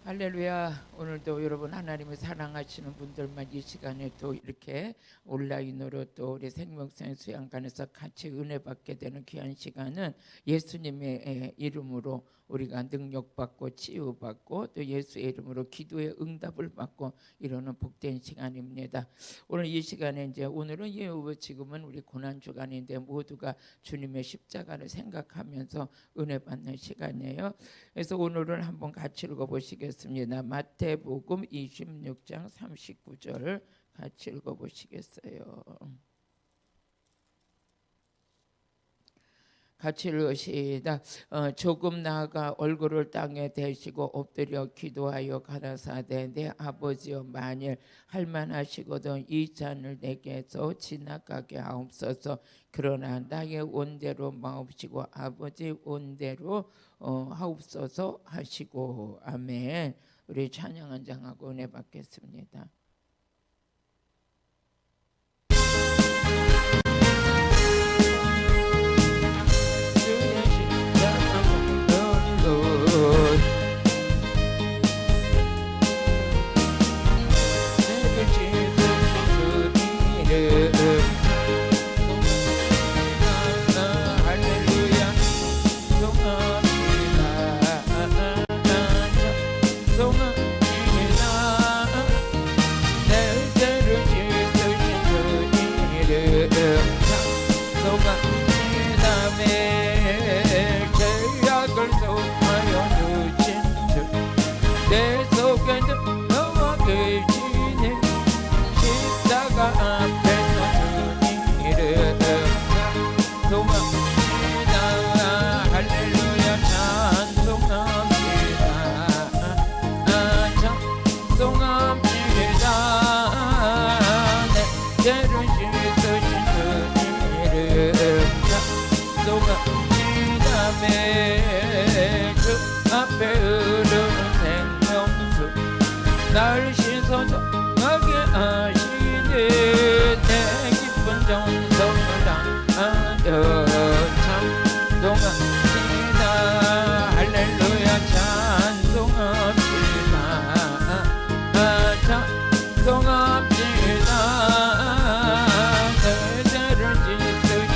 할렐루야. 오늘도 여러분 하나님을 사랑하시는 분들만 이 시간에 또 이렇게 온라인으로 또 우리 생명성 수양관에서 같이 은혜 받게 되는 귀한 시간은 예수님의 이름으로 우리가 능력받고 치유받고 또 예수의 이름으로 기도의 응답을 받고 이러는 복된 시간입니다. 오늘 이 시간에 이제 오늘은 지금은 우리 고난 주간인데 모두가 주님의 십자가를 생각하면서 은혜 받는 시간이에요. 그래서 오늘은 한번 같이 읽어보시겠습니다. 마태복음 26장 39절 같이 읽어보시겠어요. 같이 읽으시다. 조금 나아가 얼굴을 땅에 대시고 엎드려 기도하여 가라사대 내 아버지여 만일 할만하시거든 이 잔을 내게서 지나가게 하옵소서. 그러나 나의 원대로 마옵시고 아버지 원대로 하옵소서 하시고. 아멘. 우리 찬양 한 장하고 은혜 받겠습니다. 날 씻어정하게 하시네. 내 기쁜 정성을 다하여 찬송합시다. 할렐루야 찬송합시다. 찬송합시다. 내 죄를 씻으신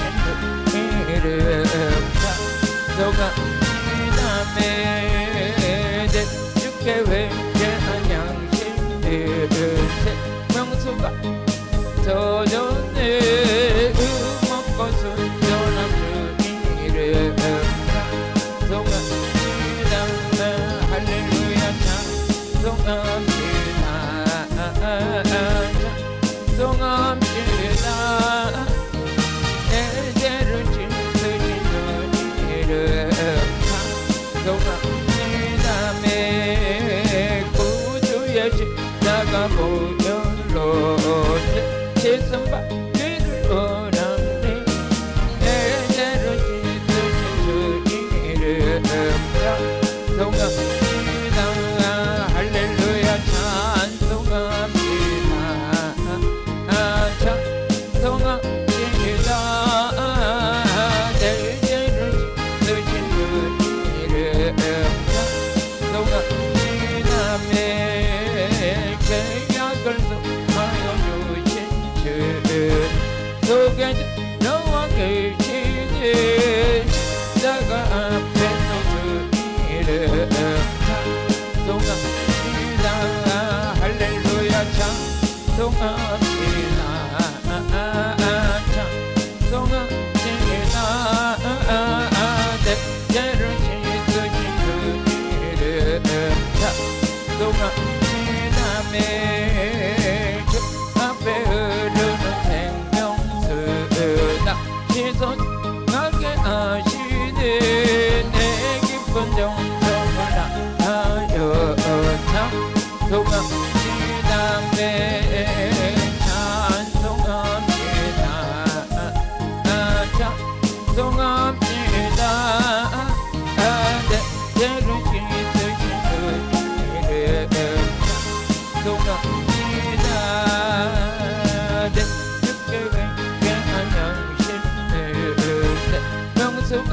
그 이름 찬송합시다. 내 주께 회개한 양 명수가 더 좋네. 먹고 순전한 주 이름 찬송합시다. 할렐루야 찬송합시다. 찬송합시다. 내 죄를 씻으신 주 이름 찬송합시다. 매 구주의 십자가 보혈로 씻음받기를 원하네. 내 죄를 씻으신 주 이름 찬송합시다. 할렐루야 찬송합시다. 찬송합시다. 내 죄를 씻으신 주 이름 찬송합시다. 계약을 수하여 주신 주 속에 너와 계시니 십자가 앞에 주 이름 찬송합시다. 할렐루야 찬송합시다. 찬송합시다. 내 죄를 씻으신 주 이름 찬송합시다. 주 앞에 흐르는 생명수 나 씻어나게 하시네. 내 기쁜 정성을 다하여 찬송합시다. 찬송합시다. 내 죄를 씻으신 주 이름 찬송합시다. 내 주께 회개한 양심을 명수가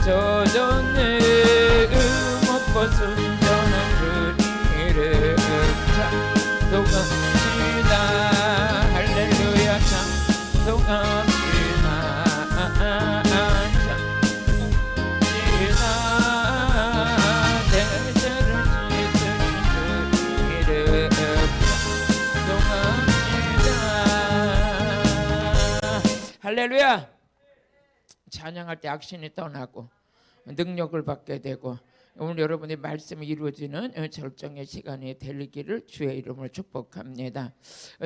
젖었네. 먹고 순전한 주 할렐루야. 찬양할 때 악신이 떠나고 능력을 받게 되고 오늘 여러분의 말씀이 이루어지는 절정의 시간이 되기를 주의 이름으로 축복합니다.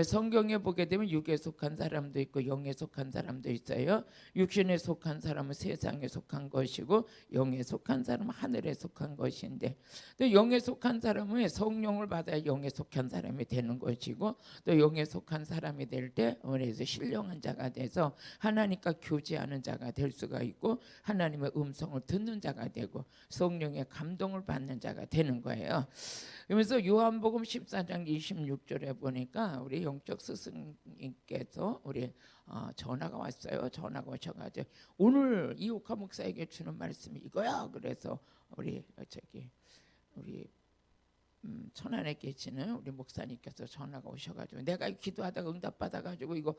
성경에 보게 되면 육에 속한 사람도 있고 영에 속한 사람도 있어요. 육신에 속한 사람은 세상에 속한 것이고 영에 속한 사람은 하늘에 속한 것인데 또 영에 속한 사람은 성령을 받아야 영에 속한 사람이 되는 것이고 또 영에 속한 사람이 될 때 그래서 신령한 자가 돼서 하나님과 교제하는 자가 될 수가 있고 하나님의 음성을 듣는 자가 되고 성령의 감동을 받는 자가 되는 거예요. 그러면서 요한복음 14장 26절에 보니까 우리 영적 스승님께서 우리 전화가 왔어요. 전화가 오셔가지고 오늘 이옥화 목사에게 주는 말씀이 이거야. 그래서 우리 천안에 계시는 우리 목사님께서 전화가 오셔가지고 내가 기도하다가 응답받아가지고 이거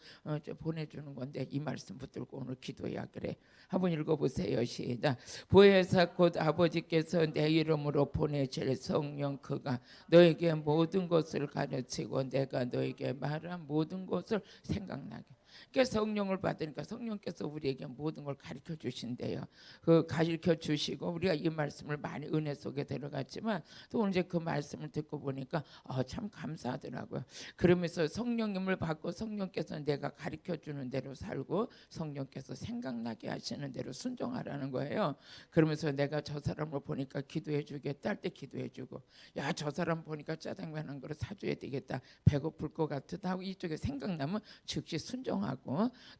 보내주는 건데 이 말씀 붙들고 오늘 기도해야 그래. 한번 읽어보세요. 시작. 보혜사 곧 아버지께서 내 이름으로 보내실 성령 그가 너에게 모든 것을 가르치고 내가 너에게 말한 모든 것을 생각나게. 그러니까 성령을 받으니까 성령께서 우리에게 모든 걸 가르쳐 주신대요. 그 가르쳐 주시고 우리가 이 말씀을 많이 은혜 속에 들어갔지만 또 오늘 이제 그 말씀을 듣고 보니까 참 감사하더라고요. 그러면서 성령님을 받고 성령께서 내가 가르쳐 주는 대로 살고 성령께서 생각나게 하시는 대로 순종하라는 거예요. 그러면서 내가 저 사람을 보니까 기도해 주겠다 할 때 기도해 주고 야 저 사람 보니까 짜장면 한 그릇 사줘야 되겠다 배고플 것 같다 하고 이쪽에 생각나면 즉시 순종하고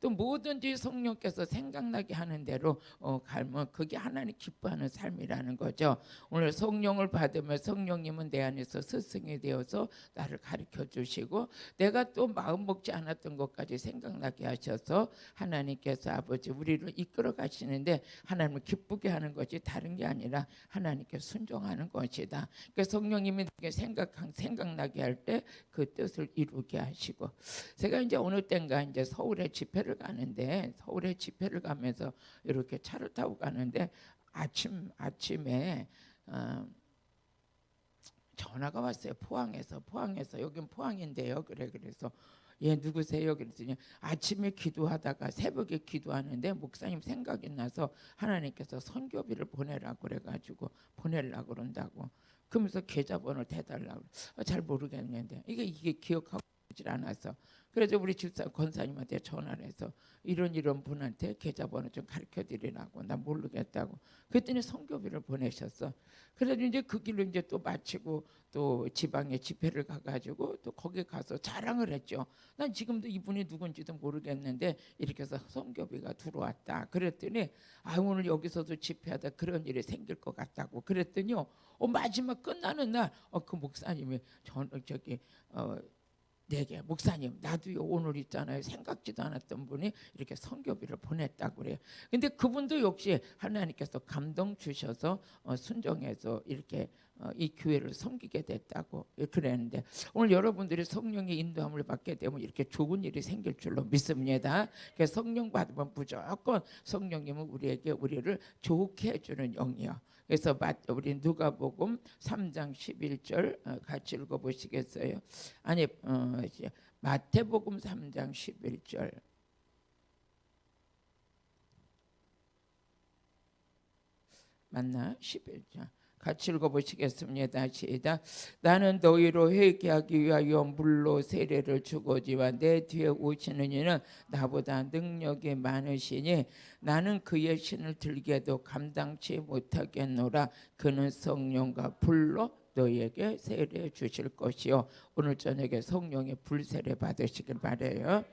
또 뭐든지 성령께서 생각나게 하는 대로 갈면 그게 하나님 기뻐하는 삶이라는 거죠. 오늘 성령을 받으면 성령님은 내 안에서 스승이 되어서 나를 가르쳐 주시고 내가 또 마음 먹지 않았던 것까지 생각나게 하셔서 하나님께서 아버지 우리를 이끌어 가시는데 하나님을 기쁘게 하는 것이 다른 게 아니라 하나님께 순종하는 것이다. 그러니까 성령님이 생각나게 할 때 그 뜻을 이루게 하시고 제가 이제 어느 때인가 이제 서울에 집회를 가는데 서울에 집회를 가면서 이렇게 차를 타고 가는데 아침에 전화가 왔어요. 포항에서 여긴 포항인데요. 그래서 예 누구세요? 그랬더니 아침에 기도하다가 새벽에 기도하는데 목사님 생각이 나서 하나님께서 선교비를 보내라고 그래가지고 보내려고 그런다고. 그러면서 계좌번호를 대달라고. 잘 모르겠는데 이게 기억하고 있질 않아서 그래서 우리 집사 권사님한테 전화를 해서 이런 분한테 계좌번호 좀 가르쳐 드리라고. 나 모르겠다고. 그랬더니 선교비를 보내셨어. 그래서 이제 그 길로 이제 또 마치고 또 지방에 집회를 가가지고 또 거기 가서 자랑을 했죠. 난 지금도 이분이 누군지도 모르겠는데 이렇게 해서 선교비가 들어왔다. 그랬더니 오늘 여기서도 집회하다 그런 일이 생길 것 같다고. 그랬더니요. 마지막 끝나는 날 그 목사님이 내게 목사님 나도요 오늘 있잖아요 생각지도 않았던 분이 이렇게 선교비를 보냈다고 그래요. 근데 그분도 역시 하나님께서 감동 주셔서 순종해서 이렇게 이 교회를 섬기게 됐다고 그랬는데 오늘 여러분들이 성령의 인도함을 받게 되면 이렇게 좋은 일이 생길 줄로 믿습니다. 그래서 성령 받으면 무조건 성령님은 우리를 좋게 해주는 영이요. 그래서 우리 누가복음 3장 11절 같이 읽어보시겠어요? 아니 마태복음 3장 11절 맞나? 11절 같이 읽어보시겠습니다. 시작. 나는 너희로 회개하기 위하여 물로 세례를 주거지와 내 뒤에 오시는 이는 나보다 능력이 많으시니 나는 그의 신을 들게도 감당치 못하겠노라. 그는 성령과 불로 너희에게 세례 주실 것이요. 오늘 저녁에 성령의 불세례 받으시길 바라요.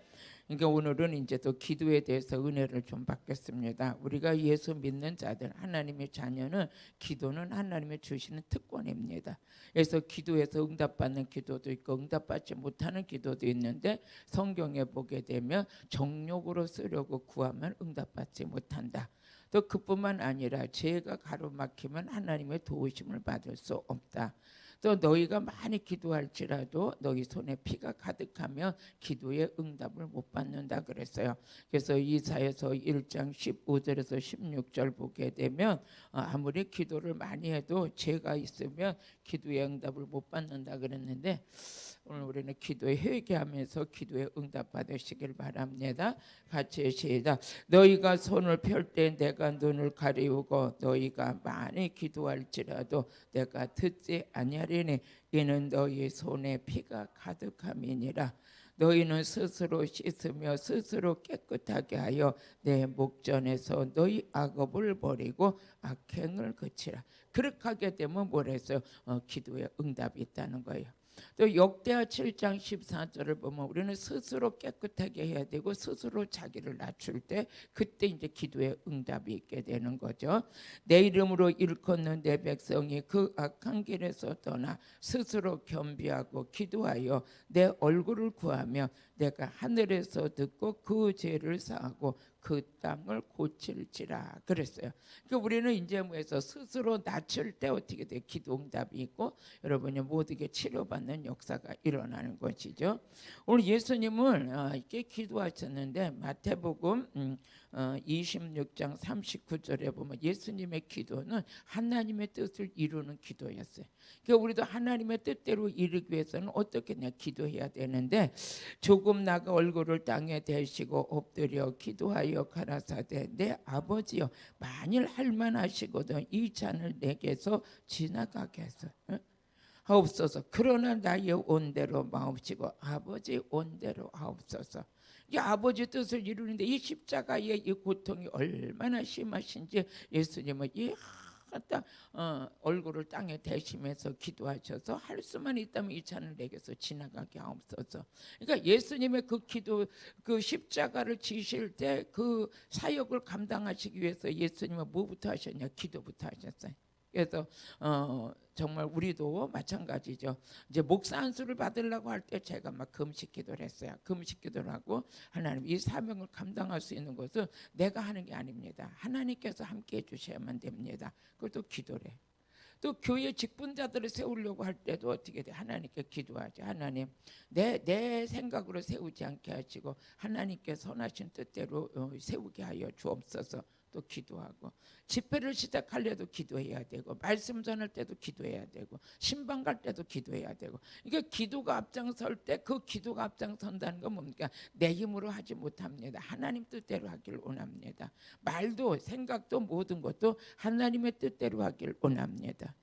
그러니까 오늘은 이제 또 기도에 대해서 은혜를 좀 받겠습니다. 우리가 예수 믿는 자들, 하나님의 자녀는 기도는 하나님의 주시는 특권입니다. 그래서 기도에서 응답받는 기도도 있고 응답받지 못하는 기도도 있는데 성경에 보게 되면 정욕으로 쓰려고 구하면 응답받지 못한다. 또 그뿐만 아니라 죄가 가로막히면 하나님의 도우심을 받을 수 없다. 또 너희가 많이 기도할지라도 너희 손에 피가 가득하면 기도의 응답을 못 받는다 그랬어요. 그래서 이사야서 1장 15절에서 16절 보게 되면 아무리 기도를 많이 해도 죄가 있으면 기도의 응답을 못 받는다 그랬는데 오늘 우리는 기도에 회개하면서 기도에 응답받으시길 바랍니다. 같이 시작. 너희가 손을 펼 때 내가 눈을 가리우고 너희가 많이 기도할지라도 내가 듣지 아니하리니 이는 너희 손에 피가 가득함이니라. 너희는 스스로 씻으며 스스로 깨끗하게 하여 내 목전에서 너희 악업을 버리고 악행을 그치라. 그렇게 하게 되면 뭐랬어요? 기도에 응답이 있다는 거예요. 또 역대하 7장 14절을 보면 우리는 스스로 깨끗하게 해야 되고 스스로 자기를 낮출 때 그때 이제 기도에 응답이 있게 되는 거죠. 내 이름으로 일컫는 내 백성이 그 악한 길에서 떠나 스스로 겸비하고 기도하여 내 얼굴을 구하며 내가 하늘에서 듣고 그 죄를 사하고 그 땅을 고칠지라 그랬어요. 그러니까 우리는 이제 뭐해서 스스로 낮출 때 어떻게 돼? 기도 응답이 있고 여러분이 모두게 치료받는 역사가 일어나는 것이죠. 오늘 예수님은 이렇게 기도하셨는데 마태복음 26장 39절에 보면 예수님의 기도는 하나님의 뜻을 이루는 기도였어요. 그러니까 우리도 하나님의 뜻대로 이루기 위해서는 어떻게 기도해야 되는데 조금 나가 얼굴을 땅에 대시고 엎드려 기도하여 가라사대 내 아버지여 만일 할만하시거든 이 잔을 내게서 지나가게 해서 하옵소서. 그러나 나의 온대로 마옵시고 아버지 온대로 하옵소서. 이 아버지 뜻을 이루는데 이 십자가의 이 고통이 얼마나 심하신지 예수님은 이 갖다 얼굴을 땅에 대시면서 기도하셔서 할 수만 있다면 이 잔을 내게서 지나가게 하옵소서. 그러니까 예수님의 그 기도, 그 십자가를 지실 때 그 사역을 감당하시기 위해서 예수님은 뭐부터 하셨냐? 기도부터 하셨어요. 그래서 정말 우리도 마찬가지죠. 이제 목사 안수를 받으려고 할 때 제가 막 금식 기도를 했어요. 금식 기도를 하고 하나님 이 사명을 감당할 수 있는 것은 내가 하는 게 아닙니다. 하나님께서 함께 해주셔야만 됩니다. 그것도 기도를 해요. 또 교회 직분자들을 세우려고 할 때도 어떻게 돼? 하나님께 기도하죠. 하나님 내 생각으로 세우지 않게 하시고 하나님께 선하신 뜻대로 세우게 하여 주옵소서. 또 기도하고 집회를 시작하려도 기도해야 되고 말씀 전할 때도 기도해야 되고 신방 갈 때도 기도해야 되고 이게 기도가 앞장설 때 그 기도가 앞장선다는 건 뭡니까? 내 힘으로 하지 못합니다. 하나님 뜻대로 하길 원합니다. 말도 생각도 모든 것도 하나님의 뜻대로 하길 원합니다.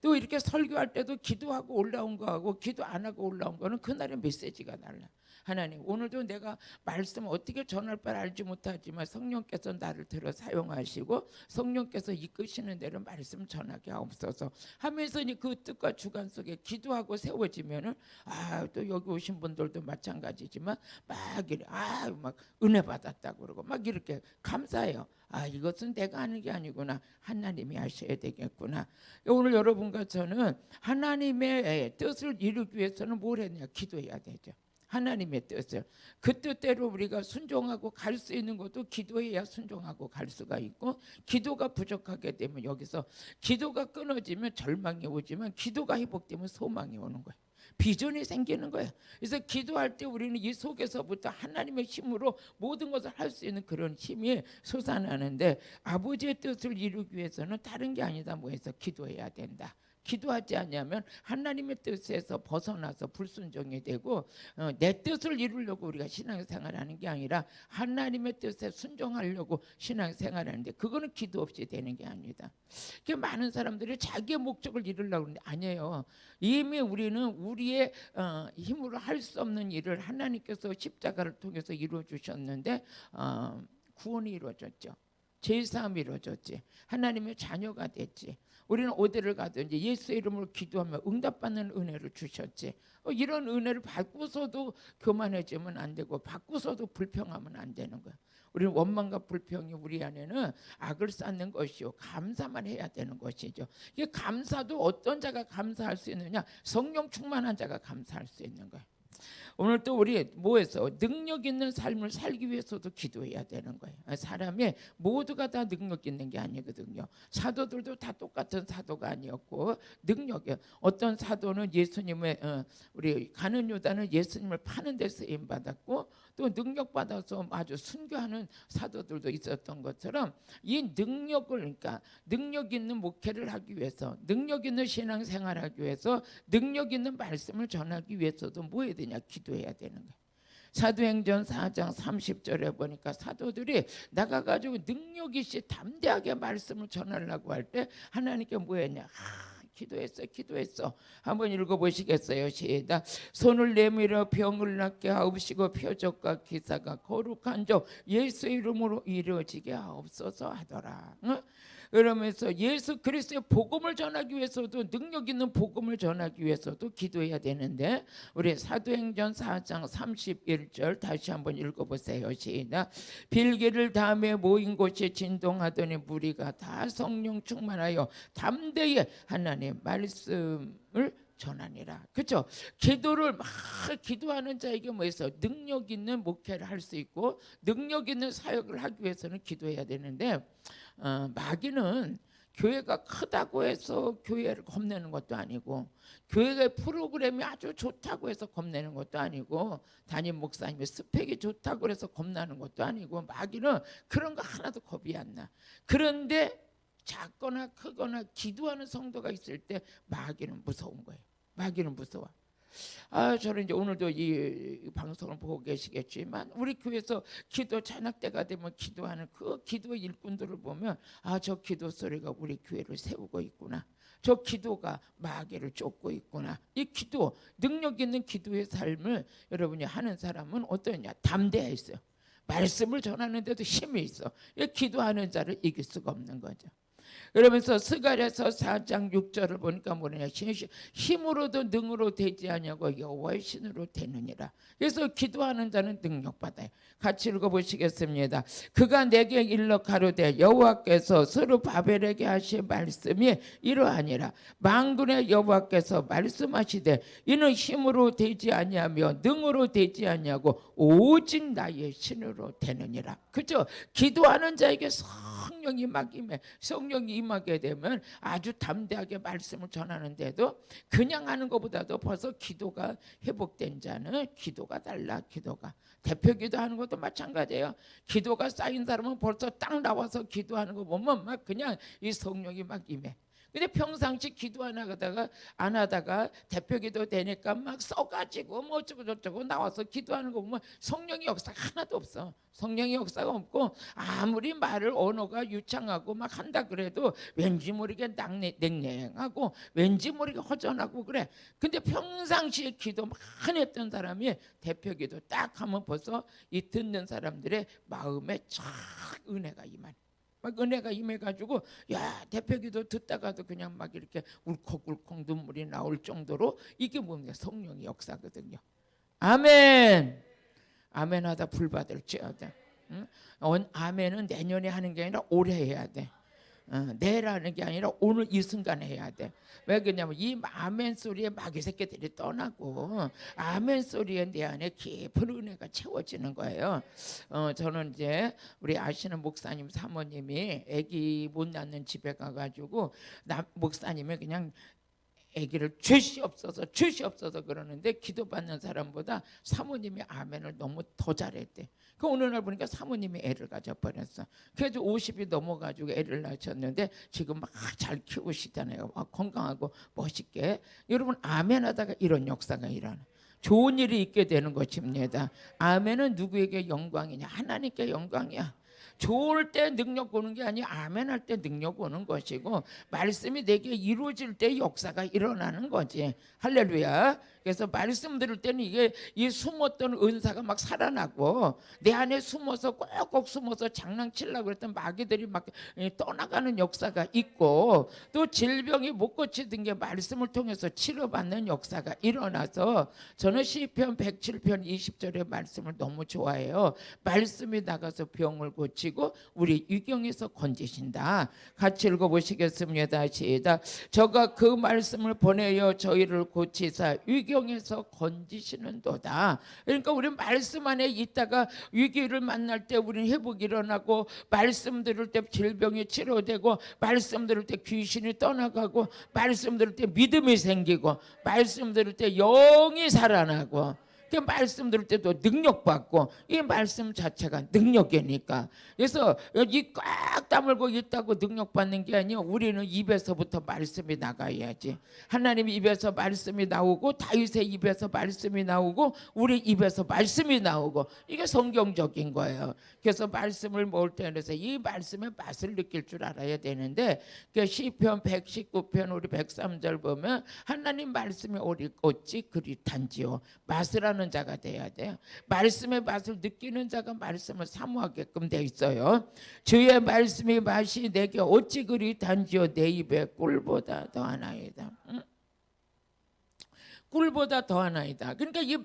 또 이렇게 설교할 때도 기도하고 올라온 거하고 기도 안 하고 올라온 거는 그날의 메시지가 달라. 하나님 오늘도 내가 말씀 어떻게 전할 바를 알지 못하지만 성령께서 나를 들어 사용하시고 성령께서 이끄시는 대로 말씀 전하게 하옵소서 하면서 그 뜻과 주관 속에 기도하고 세워지면은 또 여기 오신 분들도 마찬가지지만 막 이래 막 은혜 받았다고 그러고 막 이렇게 감사해요. 이것은 내가 하는 게 아니구나. 하나님이 하셔야 되겠구나. 오늘 여러분과 저는 하나님의 뜻을 이루기 위해서는 뭘 했냐? 기도해야 되죠. 하나님의 뜻을 그 뜻대로 우리가 순종하고 갈 수 있는 것도 기도해야 순종하고 갈 수가 있고 기도가 부족하게 되면 여기서 기도가 끊어지면 절망이 오지만 기도가 회복되면 소망이 오는 거예요. 비전이 생기는 거예요. 그래서 기도할 때 우리는 이 속에서부터 하나님의 힘으로 모든 것을 할 수 있는 그런 힘이 솟아나는데 아버지의 뜻을 이루기 위해서는 다른 게 아니다 뭐해서 기도해야 된다. 기도하지 않으면 하나님의 뜻에서 벗어나서 불순종이 되고 내 뜻을 이루려고 우리가 신앙생활하는 게 아니라 하나님의 뜻에 순종하려고 신앙생활하는데 그거는 기도 없이 되는 게 아니다. 많은 사람들이 자기의 목적을 이루려고 하는데 아니에요. 이미 우리는 우리의 힘으로 할 수 없는 일을 하나님께서 십자가를 통해서 이루어 주셨는데 구원이 이루어졌죠. 제사함이 이루어졌지. 하나님의 자녀가 됐지. 우리는 어디를 가든지 예수의 이름으로 기도하며 응답받는 은혜를 주셨지. 이런 은혜를 받고서도 교만해지면 안 되고 받고서도 불평하면 안 되는 거야. 우리는 원망과 불평이 우리 안에는 악을 쌓는 것이요 감사만 해야 되는 것이죠. 이 감사도 어떤 자가 감사할 수 있느냐? 성령 충만한 자가 감사할 수 있는 거야. 오늘 또 우리 뭐해서 능력 있는 삶을 살기 위해서도 기도해야 되는 거예요. 사람이 모두가 다 능력 있는 게 아니거든요. 사도들도 다 똑같은 사도가 아니었고 능력이 어떤 사도는 예수님의 우리 가룟 유다는 예수님을 파는 데 쓰임 받았고 또 능력 받아서 아주 순교하는 사도들도 있었던 것처럼 이 능력을 그러니까 능력 있는 목회를 하기 위해서 능력 있는 신앙생활하기 위해서 능력 있는 말씀을 전하기 위해서도 뭐 해야 되냐? 기도해야 되는 거예요. 사도행전 4장 30절에 보니까 사도들이 나가가지고 능력 있이 담대하게 말씀을 전하려고 할 때 하나님께 뭐 했냐? 기도했어. 한번 읽어보시겠어요? 시작. 손을 내밀어 병을 낫게 하옵시고 표적과 기사가 거룩한 적 예수 이름으로 이루어지게 하옵소서 하더라. 그러면서 예수 그리스도의 복음을 전하기 위해서도 능력 있는 복음을 전하기 위해서도 기도해야 되는데 우리 사도행전 4장 31절 다시 한번 읽어보세요. 시작. 빌기를 다음에 모인 곳이 진동하더니 무리가 다 성령 충만하여 담대히 하나님의 말씀을 전하니라. 그렇죠? 기도를 막 기도하는 자에게 뭐 있어? 능력 있는 목회를 할 수 있고 능력 있는 사역을 하기 위해서는 기도해야 되는데 마귀는 교회가 크다고 해서 교회를 겁내는 것도 아니고 교회의 프로그램이 아주 좋다고 해서 겁내는 것도 아니고 담임 목사님의 스펙이 좋다고 해서 겁나는 것도 아니고 마귀는 그런 거 하나도 겁이 안 나. 그런데 작거나 크거나 기도하는 성도가 있을 때 마귀는 무서운 거예요. 마귀는 무서워. 저는 이제 오늘도 이 방송을 보고 계시겠지만 우리 교회에서 기도 찬양 때가 되면 기도하는 그 기도 일꾼들을 보면 저 기도 소리가 우리 교회를 세우고 있구나. 저 기도가 마귀를 쫓고 있구나. 이 기도 능력 있는 기도의 삶을 여러분이 하는 사람은 어떠냐? 담대해 있어요. 말씀을 전하는데도 힘이 있어. 이 기도하는 자를 이길 수가 없는 거죠. 그러면서 스가랴서 4장 6절을 보니까 뭐냐? 힘으로도 능으로 되지 아니하고 여호와의 신으로 되느니라. 그래서 기도하는 자는 능력 받아요. 같이 읽어보시겠습니다. 그가 내게 일러 가로되 여호와께서 스룹바벨에게 하신 말씀이 이러하니라. 만군의 여호와께서 말씀하시되 이는 힘으로 되지 아니하며 능으로 되지 아니하고 오직 나의 신으로 되느니라. 그죠? 기도하는 자에게 성령이 막 임해. 성령이 임하게 되면 아주 담대하게 말씀을 전하는데도 그냥 하는 것보다도 벌써 기도가 회복된 자는 기도가 달라. 기도가 대표 기도하는 것도 마찬가지예요. 기도가 쌓인 사람은 벌써 딱 나와서 기도하는 거 보면 막 그냥 이 성령이 막 임해. 근데 평상시 기도 안 하다가 대표 기도 되니까 막 써가지고 뭐 어쩌고 저쩌고 나와서 기도하는 거 보면 성령의 역사가 하나도 없어. 성령의 역사가 없고 아무리 말을 언어가 유창하고 막 한다 그래도 왠지 모르게 냉랭하고 왠지 모르게 허전하고 그래. 근데 평상시에 기도 많이 했던 사람이 대표 기도 딱 하면 벌써 이 듣는 사람들의 마음에 쫙 은혜가 임하네. 막 은혜가 임해가지고 야 대표기도 듣다가도 그냥 막 이렇게 울컥울컥 눈물이 나올 정도로 이게 뭡니까? 성령의 역사거든요. 아멘. 아멘하다 불 받을지어다. 응? 아멘은 내년에 하는 게 아니라 올해 해야 돼. 내일 하는 게 아니라 오늘 이 순간에 해야 돼. 왜 그러냐면 이 아멘 소리에 마귀 새끼들이 떠나고 아멘 소리에 내 안에 깊은 은혜가 채워지는 거예요. 저는 이제 우리 아시는 목사님 사모님이 아기 못 낳는 집에 가가지고 목사님이 그냥 아기를 죄시 없어서 그러는데 기도받는 사람보다 사모님이 아멘을 너무 더 잘했대. 그 어느 날 보니까 사모님이 애를 가져버렸어. 그래서 50이 넘어가지고 애를 낳으셨는데 지금 막 잘 키우시잖아요. 건강하고 멋있게. 여러분 아멘 하다가 이런 역사가 일어나. 좋은 일이 있게 되는 것입니다. 아멘은 누구에게 영광이냐? 하나님께 영광이야. 좋을 때 능력 오는 게 아니라 아멘 할 때 능력 오는 것이고 말씀이 내게 이루어질 때 역사가 일어나는 거지. 할렐루야. 그래서 말씀 들을 때는 이게 이 숨었던 은사가 막 살아나고 내 안에 숨어서 꼭꼭 숨어서 장난치려고 그랬던 마귀들이 막 떠나가는 역사가 있고 또 질병이 못 고치던 게 말씀을 통해서 치료받는 역사가 일어나서 저는 시편 107편 20절의 말씀을 너무 좋아해요. 말씀이 나가서 병을 고치 건지시고 우리 유경에서 건지신다. 같이 읽어보시겠습니다. 시작. 저가 그 말씀을 보내어 저희를 고치사 유경에서 건지시는도다. 그러니까 우리 말씀 안에 있다가 위기를 만날 때 우리는 회복이 일어나고, 말씀 들을 때 질병이 치료되고, 말씀 들을 때 귀신이 떠나가고, 말씀 들을 때 믿음이 생기고, 말씀 들을 때 영이 살아나고, 그 말씀 들을 때도 능력받고, 이 말씀 자체가 능력이니까. 그래서 이 꽉 다물고 있다고 능력받는 게 아니요, 우리는 입에서부터 말씀이 나가야지. 하나님 입에서 말씀이 나오고, 다윗의 입에서 말씀이 나오고, 우리 입에서 말씀이 나오고, 이게 성경적인 거예요. 그래서 말씀을 먹을 때 그래서 이 말씀의 맛을 느낄 줄 알아야 되는데, 그 시편 119편 우리 103절 보면 하나님 말씀이 어찌 그리 단지요. 맛을 하는 자가 돼야 돼요. 말씀의 맛을 느끼는 자가 말씀을 사모하게끔 돼 있어요. 주의 말씀이 맛이 내게 어찌 그리 단지요. 내 입에 꿀보다 더하나이다. 꿀보다 더하나이다. 그러니까 이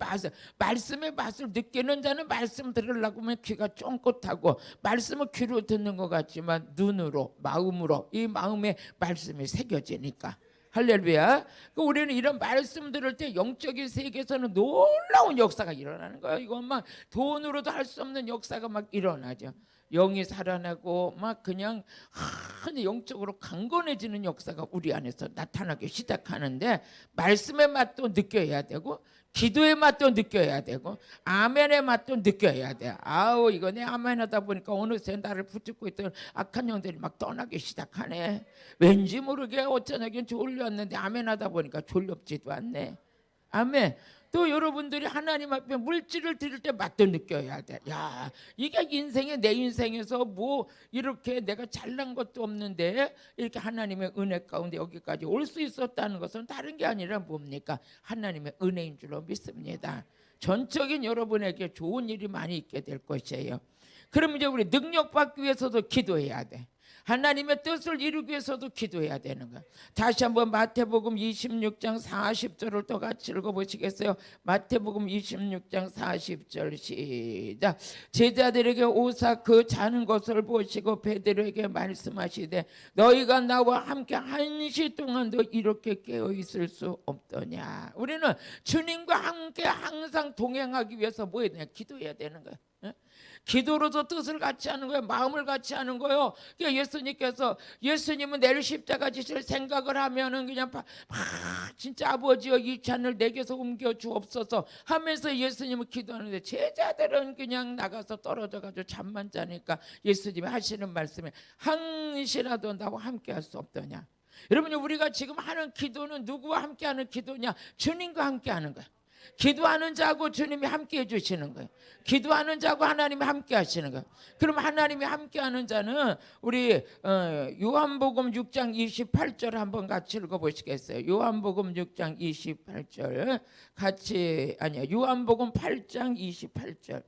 말씀의 맛을 느끼는 자는 말씀 들으려고 하면 귀가 쫑긋하고, 말씀을 귀로 듣는 것 같지만 눈으로, 마음으로, 이 마음에 말씀이 새겨지니까. 할렐루야. 우리는 이런 말씀 들을 때 영적인 세계에서는 놀라운 역사가 일어나는 거예요. 이건 막 돈으로도 할 수 없는 역사가 막 일어나죠. 영이 살아나고 막 그냥 영적으로 강건해지는 역사가 우리 안에서 나타나기 시작하는데, 말씀의 맛도 느껴야 되고, 기도의 맛도 느껴야 되고, 아멘의 맛도 느껴야 돼. 아우, 이거 내 아멘하다 보니까 어느새 나를 붙잡고 있던 악한 영들이 막 떠나기 시작하네. 왠지 모르게 어쩌냐긴 졸렸는데 아멘하다 보니까 졸렵지도 않네. 아멘. 또 여러분들이 하나님 앞에 물질을 드릴 때 맛도 느껴야 돼. 야, 이게 내 인생에서 뭐 이렇게 내가 잘난 것도 없는데 이렇게 하나님의 은혜 가운데 여기까지 올 수 있었다는 것은 다른 게 아니라 뭡니까? 하나님의 은혜인 줄로 믿습니다. 전적인 여러분에게 좋은 일이 많이 있게 될 것이에요. 그럼 이제 우리 능력받기 위해서도 기도해야 돼. 하나님의 뜻을 이루기 위해서도 기도해야 되는 거야. 다시 한번 마태복음 26장 40절을 또 같이 읽어보시겠어요? 마태복음 26장 40절 시작. 제자들에게 오사 그 자는 것을 보시고 베드로에게 말씀하시되 너희가 나와 함께 1시 동안도 이렇게 깨어 있을 수 없더냐. 우리는 주님과 함께 항상 동행하기 위해서 뭐 해야 되냐? 기도해야 되는 거야. 기도로도 뜻을 같이 하는 거예요. 마음을 같이 하는 거예요. 그러니까 예수님은 내일 십자가 지실 생각을 하면은 그냥 진짜 아버지여 이 잔을 내게서 옮겨 주옵소서 하면서 예수님은 기도하는데, 제자들은 그냥 나가서 떨어져 가지고 잠만 자니까 예수님이 하시는 말씀에 한시라도 나와 함께 할 수 없더냐. 여러분, 우리가 지금 하는 기도는 누구와 함께 하는 기도냐? 주님과 함께 하는 거야. 기도하는 자하고 주님이 함께 해주시는 거예요. 기도하는 자하고 하나님이 함께 하시는 거예요. 그럼 하나님이 함께 하는 자는 우리 요한복음 6장 28절 한번 같이 읽어보시겠어요? 요한복음 6장 28절 같이, 아니야, 요한복음 8장 28절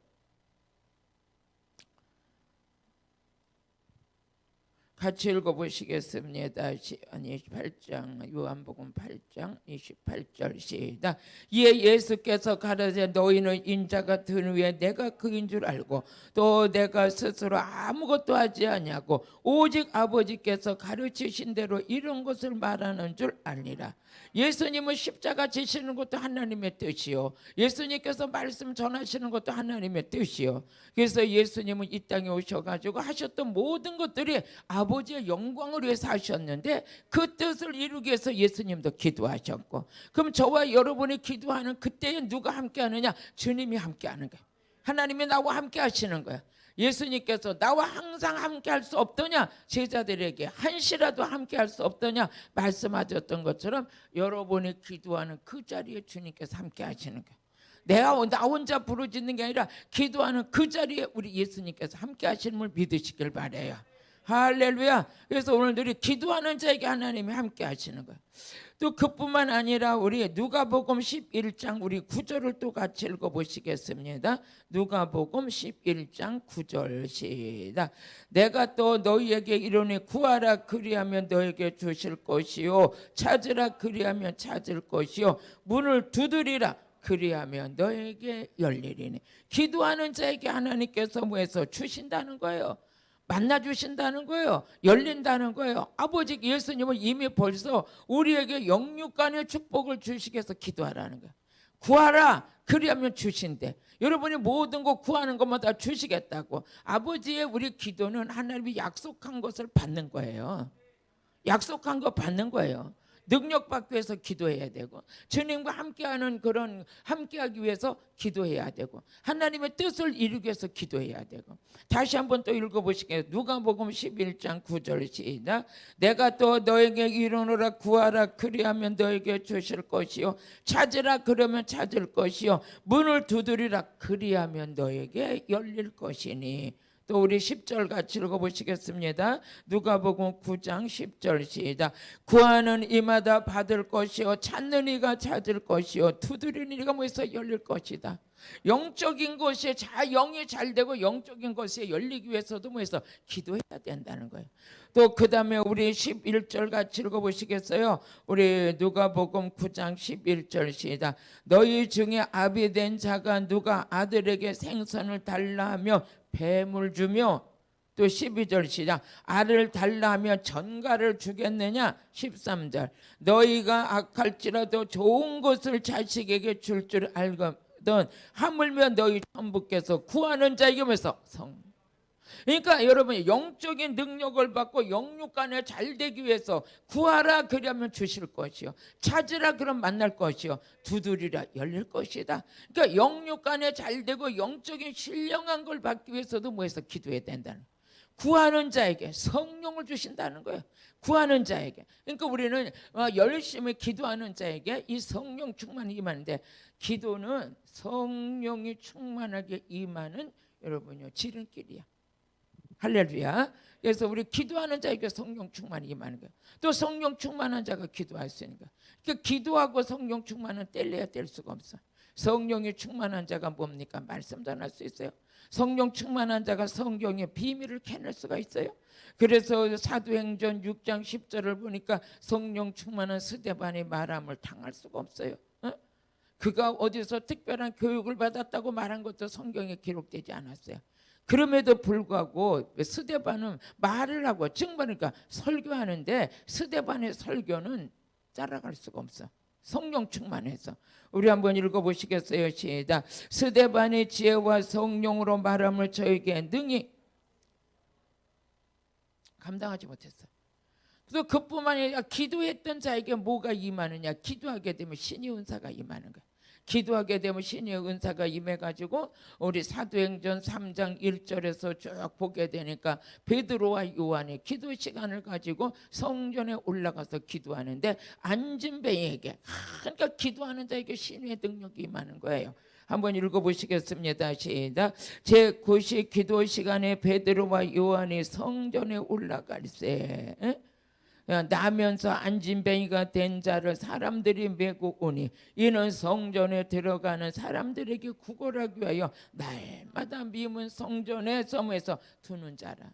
같이 읽어보시겠습니다. 8장 요한복음 8장 28절 시작. 이에 예수께서 가라사대 너희는 인자가 든 후에 내가 그인 줄 알고 또 내가 스스로 아무것도 하지 아니하고 오직 아버지께서 가르치신 대로 이런 것을 말하는 줄 알리라. 예수님은 십자가 지시는 것도 하나님의 뜻이요, 예수님께서 말씀 전하시는 것도 하나님의 뜻이요. 그래서 예수님은 이 땅에 오셔가지고 하셨던 모든 것들이 아버지의 영광을 위해서 하셨는데, 그 뜻을 이루기 위해서 예수님도 기도하셨고, 그럼 저와 여러분이 기도하는 그때에 누가 함께 하느냐? 주님이 함께 하는 거예요. 하나님이 나와 함께 하시는 거예요. 예수님께서 나와 항상 함께 할 수 없더냐? 제자들에게 한시라도 함께 할 수 없더냐? 말씀하셨던 것처럼 여러분이 기도하는 그 자리에 주님께서 함께 하시는 거예요. 내가 나 혼자 부르짖는 게 아니라 기도하는 그 자리에 우리 예수님께서 함께 하시는 걸 믿으시길 바라요. 할렐루야. 그래서 오늘들이 기도하는 자에게 하나님이 함께 하시는 거예요. 또 그뿐만 아니라 우리 누가복음 11장 우리 9절을 또 같이 읽어보시겠습니다. 누가복음 11장 9절 시작. 내가 또 너희에게 이르노니 구하라 그리하면 너에게 주실 것이요 찾으라 그리하면 찾을 것이요 문을 두드리라 그리하면 너에게 열리리니. 기도하는 자에게 하나님께서 뭐해서 주신다는 거예요. 만나 주신다는 거예요. 열린다는 거예요. 아버지 예수님은 이미 벌써 우리에게 영육간의 축복을 주시기 위해서 기도하라는 거예요. 구하라, 그리하면 주신대. 여러분이 모든 거 구하는 것마다 주시겠다고. 아버지의 우리 기도는 하나님이 약속한 것을 받는 거예요. 약속한 거 받는 거예요. 능력 받기 위해서 기도해야 되고, 주님과 함께하는 그런 함께하기 위해서 기도해야 되고, 하나님의 뜻을 이루기 위해서 기도해야 되고. 다시 한번 또 읽어보시겠어요? 누가복음 11장 9절 시작. 내가 또 너에게 이르노라, 구하라 그리하면 너에게 주실 것이요, 찾으라 그러면 찾을 것이요, 문을 두드리라 그리하면 너에게 열릴 것이니. 또 우리 10절 같이 읽어보시겠습니다. 누가복음 9장 10절 시작. 구하는 이마다 받을 것이요, 찾는 이가 찾을 것이요, 두드리는 이가 뭐해서 열릴 것이다. 영적인 것이 영이 잘 되고 영적인 것이 열리기 위해서도 뭐해서 기도해야 된다는 거예요. 또 그 다음에 우리 11절 같이 읽어보시겠어요? 우리 누가복음 9장 11절 시작. 너희 중에 아비된 자가 누가 아들에게 생선을 달라 하며 뱀을 주며, 또 12절 시작. 알을 달라 하면 전갈을 주겠느냐. 13절. 너희가 악할지라도 좋은 것을 자식에게 줄 줄 알거든 하물며 너희 천부께서 구하는 자에게 면서 그러니까 여러분이 영적인 능력을 받고 영육간에 잘 되기 위해서 구하라 그러면 주실 것이요, 찾으라 그럼 만날 것이요, 두드리라 열릴 것이다. 그러니까 영육간에 잘 되고 영적인 신령한 걸 받기 위해서도 뭐해서 기도해야 된다는, 구하는 자에게 성령을 주신다는 거예요. 구하는 자에게. 그러니까 우리는 열심히 기도하는 자에게 이 성령 충만이 임하는데, 기도는 성령이 충만하게 임하는 여러분요 지름길이야. 할렐루야. 그래서 우리 기도하는 자에게 성령 충만이 임하는 거예요. 또 성령 충만한 자가 기도할 수 있는 거예요. 그러니까 기도하고 성령 충만은 뗄래야 뗄 수가 없어. 성령이 충만한 자가 뭡니까? 말씀 전할 수 있어요. 성령 충만한 자가 성경의 비밀을 캐낼 수가 있어요. 그래서 사도행전 6장 10절을 보니까 성령 충만한 스데반의 말함을 당할 수가 없어요. 그가 어디서 특별한 교육을 받았다고 말한 것도 성경에 기록되지 않았어요. 그럼에도 불구하고 스데반은 말을 하고 증거니까 설교하는데, 스데반의 설교는 따라갈 수가 없어. 성령 충만해서. 우리 한번 읽어보시겠어요? 시작. 스데반의 지혜와 성령으로 말함을 저에게 능히 감당하지 못했어. 그래서 그뿐만 아니라 기도했던 자에게 뭐가 임하느냐? 기도하게 되면 신의 은사가 임하는 거야. 기도하게 되면 신의 은사가 임해가지고 우리 사도행전 3장 1절에서 쭉 보게 되니까 베드로와 요한이 기도 시간을 가지고 성전에 올라가서 기도하는데, 안진뱅이에게, 그러니까 기도하는 자에게 신의 능력이 임하는 거예요. 한번 읽어보시겠습니다. 시작. 제9시 기도 시간에 베드로와 요한이 성전에 올라갈세 나면서 안진뱅이가 된 자를 사람들이 메고 오니, 이는 성전에 들어가는 사람들에게 구걸하기 위하여 날마다 미문 성전의 섬에서 두는 자라.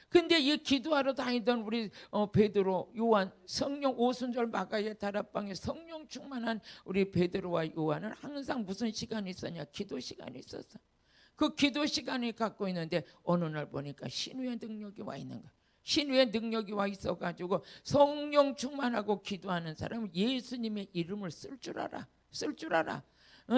근데 이 기도하러 다니던 우리 베드로, 요한, 성령 오순절 마가의 다락방에 성령 충만한 우리 베드로와 요한은 항상 무슨 시간이 있었냐? 기도 시간이 있었어. 그 기도 시간이 갖고 있는데 어느 날 보니까 신유의 능력이 와 있는 거야. 신유의 능력이 와 있어가지고 성령 충만하고 기도하는 사람은 예수님의 이름을 쓸 줄 알아. 쓸 줄 알아.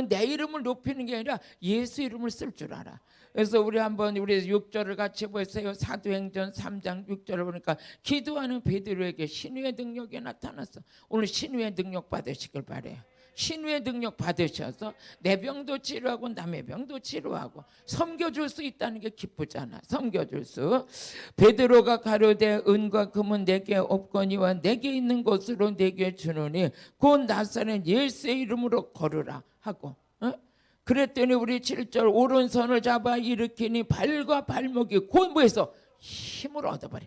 내 이름을 높이는 게 아니라 예수 이름을 쓸 줄 알아. 그래서 우리 한번 우리 6절을 같이 보세요. 사도행전 3장 6절을 보니까 기도하는 베드로에게 신유의 능력이 나타났어. 오늘 신유의 능력 받으시길 바래요. 신유의 능력 받으셔서 내 병도 치료하고 남의 병도 치료하고 섬겨줄 수 있다는 게 기쁘잖아. 섬겨줄 수. 베드로가 가로되 은과 금은 내게 없거니와 내게 있는 것으로 내게 주노니 곧 나사렛 예수의 이름으로 걸으라 하고, 그랬더니 우리 7절 오른손을 잡아 일으키니 발과 발목이 곧 뭐해서 힘을 얻어버려.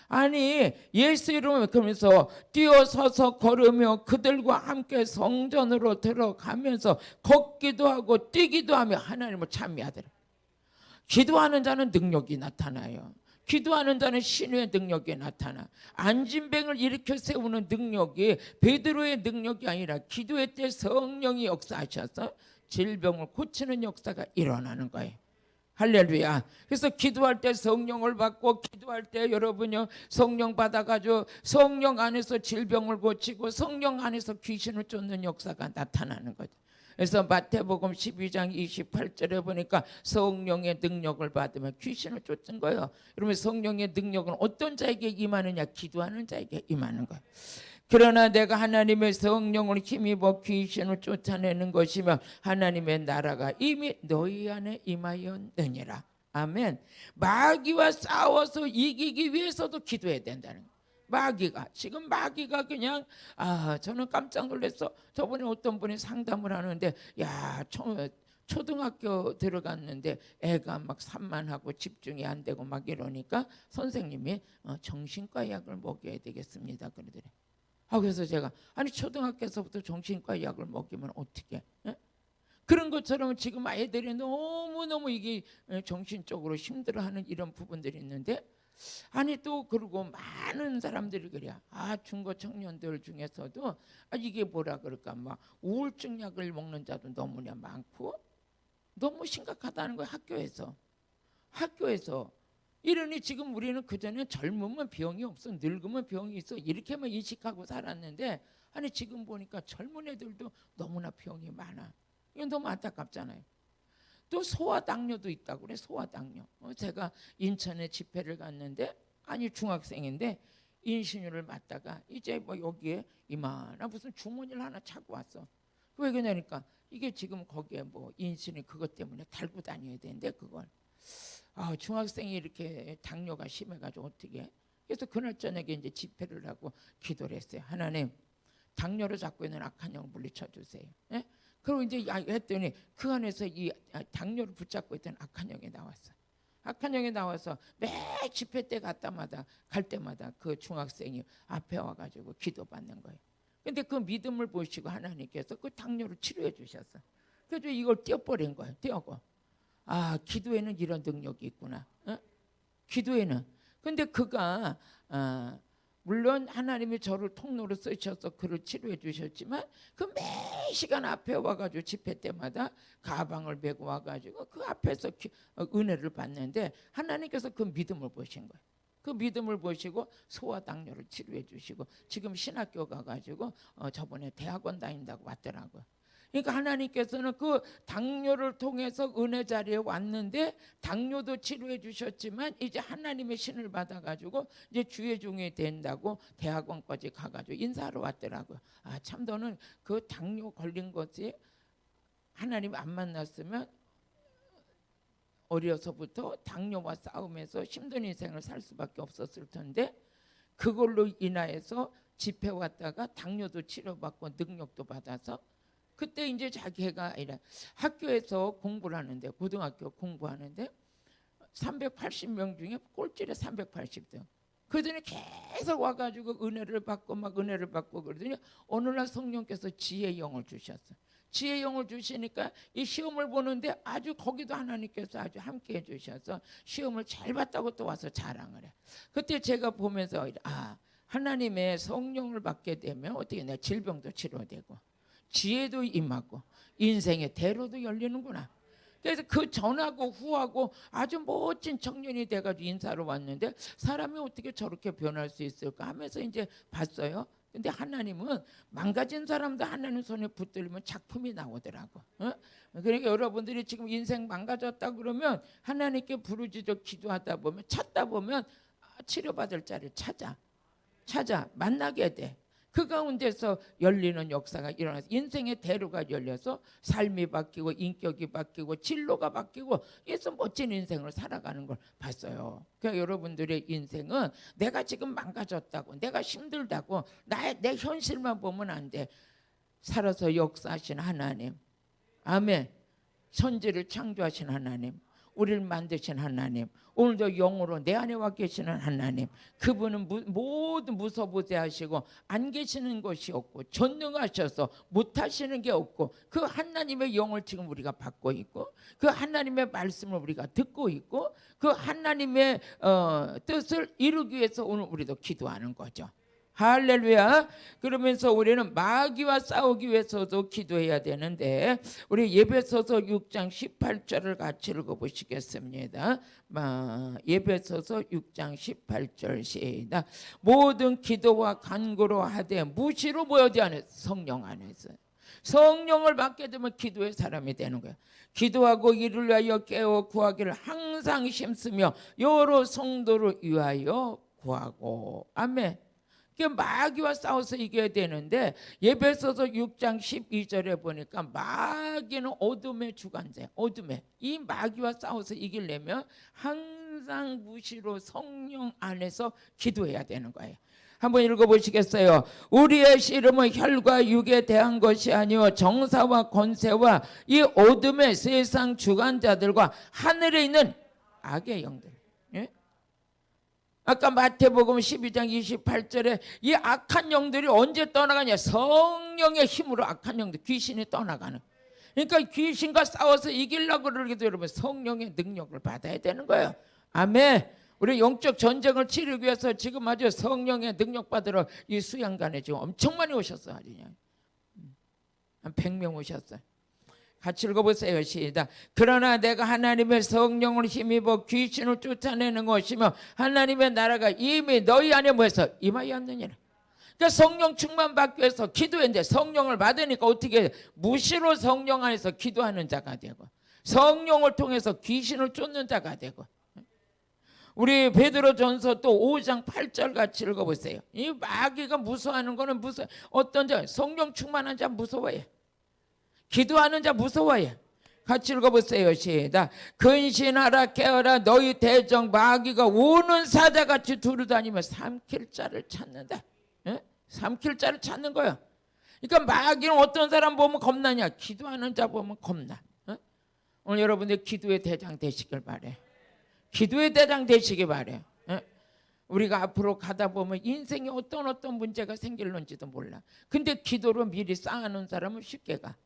아니 예수 이름을 그러면서 뛰어서서 걸으며 그들과 함께 성전으로 들어가면서 걷기도 하고 뛰기도 하며 하나님을 찬미하더라. 기도하는 자는 능력이 나타나요. 기도하는 자는 신의 능력이 나타나. 안진뱅을 일으켜 세우는 능력이 베드로의 능력이 아니라 기도의 때 성령이 역사하셔서 질병을 고치는 역사가 일어나는 거예요. 할렐루야. 그래서 기도할 때 성령을 받고, 기도할 때 여러분요 성령 받아가지고 성령 안에서 질병을 고치고 성령 안에서 귀신을 쫓는 역사가 나타나는 거죠. 그래서 마태복음 12장 28절에 보니까 성령의 능력을 받으면 귀신을 쫓는 거예요. 그러면 성령의 능력은 어떤 자에게 임하느냐? 기도하는 자에게 임하는 거예요. 그러나 내가 하나님의 성령을 힘입어 귀신을 쫓아내는 것이며 하나님의 나라가 이미 너희 안에 임하였느니라. 아멘. 마귀와 싸워서 이기기 위해서도 기도해야 된다는 거예요. 마귀가 지금 마귀가 그냥 저는 깜짝 놀랐어. 저번에 어떤 분이 상담을 하는데 초등학교 들어갔는데 애가 막 산만하고 집중이 안 되고 막 이러니까 선생님이 정신과 약을 먹여야 되겠습니다 그러더래. 그래서 제가 초등학교에서부터 정신과 약을 먹이면 어떻게? 그런 것처럼 지금 아이들이 너무너무 이게 정신적으로 힘들어하는 이런 부분들이 있는데 또 그리고 많은 사람들이 그래요. 중고 청년들 중에서도 이게 뭐라 그럴까 막 우울증 약을 먹는 자도 너무나 많고 너무 심각하다는 거예요. 학교에서 이러니 지금 우리는 그전에 젊으면 병이 없어, 늙으면 병이 있어 이렇게만 인식하고 살았는데 지금 보니까 젊은 애들도 너무나 병이 많아. 이건 너무 안타깝잖아요. 또 소아당뇨도 있다고 그래. 소아당뇨. 제가 인천에 집회를 갔는데 중학생인데 인신유를 맞다가 이제 뭐 여기에 이만한 무슨 주머니를 하나 차고 왔어. 왜 그러냐니까 이게 지금 거기에 뭐 인신이 그것 때문에 달고 다녀야 되는데 그걸 중학생이 이렇게 당뇨가 심해가지고 어떻게? 그래서 그날 저녁에 이제 집회를 하고 기도를 했어요. 하나님, 당뇨를 잡고 있는 악한 영을 물리쳐 주세요. 예? 그리고 이제 했더니 그 안에서 이 당뇨를 붙잡고 있던 악한 영이 나왔어. 악한 영이 나와서 매 집회 때 갈 때마다 그 중학생이 앞에 와가지고 기도받는 거예요. 근데 그 믿음을 보시고 하나님께서 그 당뇨를 치료해 주셨어. 그래서 이걸 떼어버린 거예요. 떼어고. 기도에는 이런 능력이 있구나. 기도에는. 근데 그가 물론 하나님이 저를 통로로 쓰셔서 그를 치료해 주셨지만 그 매 시간 앞에 와가지고 집회 때마다 가방을 메고 와가지고 그 앞에서 은혜를 받는데 하나님께서 그 믿음을 보신 거예요. 그 믿음을 보시고 소아당뇨를 치료해 주시고 지금 신학교 가가지고 저번에 대학원 다닌다고 왔더라고요. 그러니까 하나님께서는 그 당뇨를 통해서 은혜 자리에 왔는데 당뇨도 치료해 주셨지만 이제 하나님의 신을 받아가지고 이제 주의 종이 된다고 대학원까지 가가지고 인사하러 왔더라고요. 참 너는 그 당뇨 걸린 것이 하나님 안 만났으면 어려서부터 당뇨와 싸우면서 힘든 인생을 살 수밖에 없었을 텐데 그걸로 인하여서 집회 왔다가 당뇨도 치료받고 능력도 받아서 그때 이제 자기가 아니라 학교에서 공부를 하는데 고등학교 공부하는데 380명 중에 꼴찌래 380등. 그러더니 계속 와가지고 은혜를 받고 그러더니 어느 날 성령께서 지혜의 영을 주셨어. 지혜의 영을 주시니까 이 시험을 보는데 아주 거기도 하나님께서 아주 함께해 주셔서 시험을 잘 봤다고 또 와서 자랑을 해. 그때 제가 보면서 하나님의 성령을 받게 되면 어떻게 내 질병도 치료되고 지혜도 임하고 인생의 대로도 열리는구나. 그래서 그 전하고 후하고 아주 멋진 청년이 돼가지고 인사로 왔는데 사람이 어떻게 저렇게 변할 수 있을까 하면서 이제 봤어요. 근데 하나님은 망가진 사람도 하나님 손에 붙들면 작품이 나오더라고. 그러니까 여러분들이 지금 인생 망가졌다 그러면 하나님께 부르짖어 기도하다 보면 찾다 보면 치료받을 자를 찾아 만나게 돼. 그 가운데서 열리는 역사가 일어나서 인생의 대로가 열려서 삶이 바뀌고 인격이 바뀌고 진로가 바뀌고 그래서 멋진 인생을 살아가는 걸 봤어요. 그러니까 여러분들의 인생은 내가 지금 망가졌다고 내가 힘들다고 내 현실만 보면 안 돼. 살아서 역사하신 하나님, 아멘. 천지를 창조하신 하나님, 우리를 만드신 하나님, 오늘도 영으로 내 안에 와 계시는 하나님, 그분은 모두 무소부재하시고 안 계시는 것이 없고 전능하셔서 못하시는 게 없고 그 하나님의 영을 지금 우리가 받고 있고 그 하나님의 말씀을 우리가 듣고 있고 그 하나님의 뜻을 이루기 위해서 오늘 우리도 기도하는 거죠. 할렐루야. 그러면서 우리는 마귀와 싸우기 위해서도 기도해야 되는데 우리 예배소서 6장 18절을 같이 읽어보시겠습니다. 예배소서 6장 18절 시작. 모든 기도와 간구로 하되 무시로 모여지 않아. 성령 안에서 성령을 받게 되면 기도의 사람이 되는 거야. 기도하고 이를 위하여 깨어 구하기를 항상 힘쓰며 여러 성도를 위하여 구하고. 아멘. 마귀와 싸워서 이겨야 되는데 예배소서 6장 12절에 보니까 마귀는 어둠의 주관자야. 어둠에 이 마귀와 싸워서 이기려면 항상 무시로 성령 안에서 기도해야 되는 거예요. 한번 읽어보시겠어요? 우리의 씨름은 혈과 육에 대한 것이 아니요 정사와 권세와 이 어둠의 세상 주관자들과 하늘에 있는 악의 영들. 예? 아까 마태복음 12장 28절에 이 악한 영들이 언제 떠나가냐? 성령의 힘으로 악한 영들, 귀신이 떠나가는. 그러니까 귀신과 싸워서 이기려고 그러기도 여러분 성령의 능력을 받아야 되는 거예요. 아멘. 우리 영적 전쟁을 치르기 위해서 지금 아주 성령의 능력 받으러 이 수양관에 지금 엄청 많이 오셨어. 아주 그냥 한 100명 오셨어요. 같이 읽어보세요. 시작. 그러나 내가 하나님의 성령을 힘입어 귀신을 쫓아내는 것이며 하나님의 나라가 이미 너희 안에 뭐해서 임하였느니라. 그러니까 성령 충만 받기 위해서 기도했는데 성령을 받으니까 어떻게 무시로 성령 안에서 기도하는 자가 되고 성령을 통해서 귀신을 쫓는 자가 되고. 우리 베드로전서 또 5장 8절 같이 읽어보세요. 이 마귀가 무서워하는 거는 어떤 자 성령 충만한 자 무서워해. 기도하는 자 무서워해. 같이 읽어보세요. 시작. 근신하라 깨어라 너희 대적 마귀가 우는 사자같이 두루다니며 삼킬 자를 찾는다. 예? 삼킬 자를 찾는 거야. 그러니까 마귀는 어떤 사람 보면 겁나냐? 기도하는 자 보면 겁나. 예? 오늘 여러분들 기도의 대장 되시길 바래. 기도의 대장 되시기 바래요. 우리가 앞으로 가다 보면 인생에 어떤 문제가 생길는지도 몰라. 근데 기도로 미리 쌓아놓은 사람은 쉽게 가.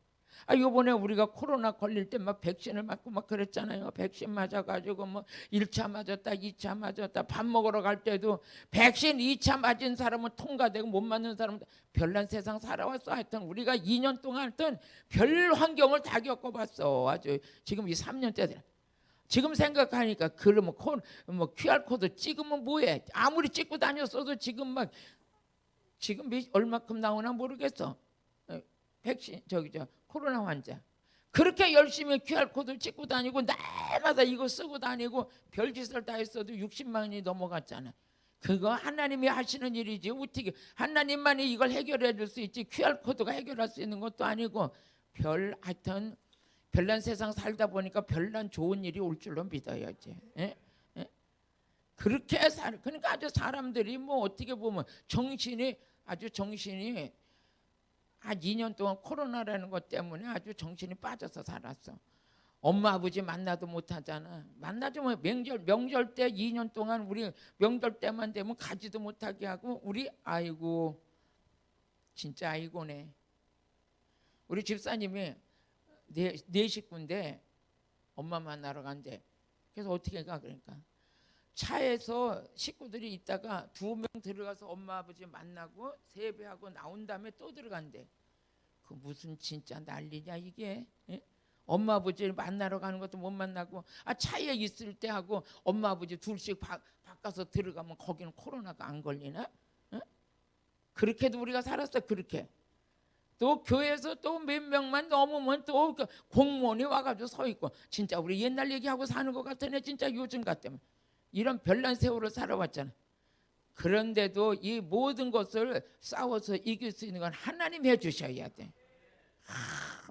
요번에 우리가 코로나 걸릴 때 막 백신을 맞고 막 그랬잖아요. 백신 맞아가지고 뭐 1차 맞았다 2차 맞았다 밥 먹으러 갈 때도 백신 2차 맞은 사람은 통과되고 못 맞는 사람은 별난 세상 살아왔어. 하여튼 우리가 2년 동안 하여튼 별 환경을 다 겪어봤어. 아주 지금 이 3년째들 지금 생각하니까 그러면 뭐 QR코드 찍으면 뭐해? 아무리 찍고 다녔어도 지금 얼마큼 나오나 모르겠어. 백신 코로나 환자 그렇게 열심히 QR코드 찍고 다니고 날마다 이거 쓰고 다니고 별짓을 다 했어도 60만이 넘어갔잖아. 그거 하나님이 하시는 일이지. 어떻게 하나님만이 이걸 해결해 줄 수 있지. QR코드가 해결할 수 있는 것도 아니고 하여튼 별난 세상 살다 보니까 별난 좋은 일이 올 줄로 믿어야지. 예? 예? 그렇게 그러니까 아주 사람들이 뭐 어떻게 보면 정신이 한 2년 동안 코로나라는 것 때문에 아주 정신이 빠져서 살았어. 엄마 아버지 만나도 못하잖아. 만나도 뭐 명절 때 2년 동안 우리 명절 때만 되면 가지도 못하게 하고 우리 아이고 진짜 아이고네. 우리 집사님이 네 식구인데 엄마 만나러 간대. 그래서 어떻게 가? 그러니까 차에서 식구들이 있다가 2명 들어가서 엄마 아버지 만나고 세배하고 나온 다음에 또 들어간대. 그 무슨 진짜 난리냐 이게. 예? 엄마 아버지를 만나러 가는 것도 못 만나고 차에 있을 때 하고 엄마 아버지 둘씩 바꿔서 들어가면 거기는 코로나가 안 걸리나? 예? 그렇게도 우리가 살았어. 그렇게 또 교회에서 또 몇 명만 넘으면 또 공무원이 와가지고 서 있고 진짜 우리 옛날 얘기하고 사는 것 같으네. 진짜 요즘 같으면 이런 별난 세월을 살아왔잖아. 그런데도 이 모든 것을 싸워서 이길 수 있는 건 하나님 해주셔야 돼.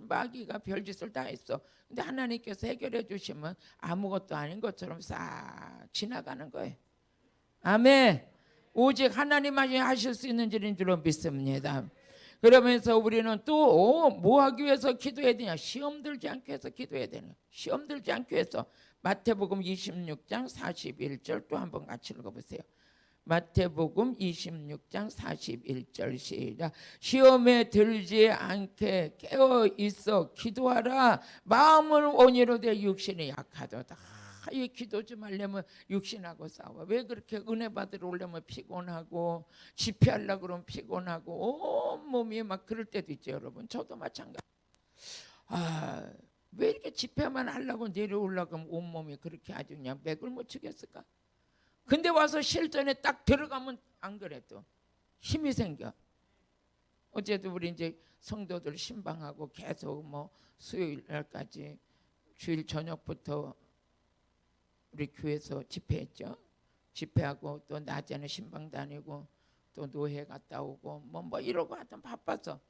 마귀가 별짓을 다 했어. 근데 하나님께서 해결해 주시면 아무것도 아닌 것처럼 싹 지나가는 거예요. 아멘. 오직 하나님만이 하실 수 있는 일인 줄로 믿습니다. 그러면서 우리는 또 뭐 하기 위해서 기도해야 되냐? 시험 들지 않기 위해서 기도해야 되는 거예요. 시험 들지 않기 위해서. 마태복음 26장 41절 또 한번 같이 읽어보세요. 마태복음 26장 41절 시작. 시험에 들지 않게 깨어 있어 기도하라. 마음을 온유로 내 육신이 약하도다. 사이에 기도 좀 하려면 육신하고 싸워. 왜 그렇게 은혜 받으러 오려면 피곤하고 집회하려고 그러면 피곤하고 온몸이 막 그럴 때도 있죠, 여러분. 저도 마찬가지. 왜 이렇게 집회만 하려고 내려오려고 하면 온몸이 그렇게 아주 그냥 맥을 못 추겠을까? 근데 와서 실전에 딱 들어가면 안 그래도 힘이 생겨. 어제도 우리 이제 성도들 신방하고 계속 뭐 수요일 날까지 주일 저녁부터 우리 교회에서 집회했죠. 집회하고 또 낮에는 신방 다니고 또 노회 갔다 오고 뭐 이러고 하여튼 바빠서.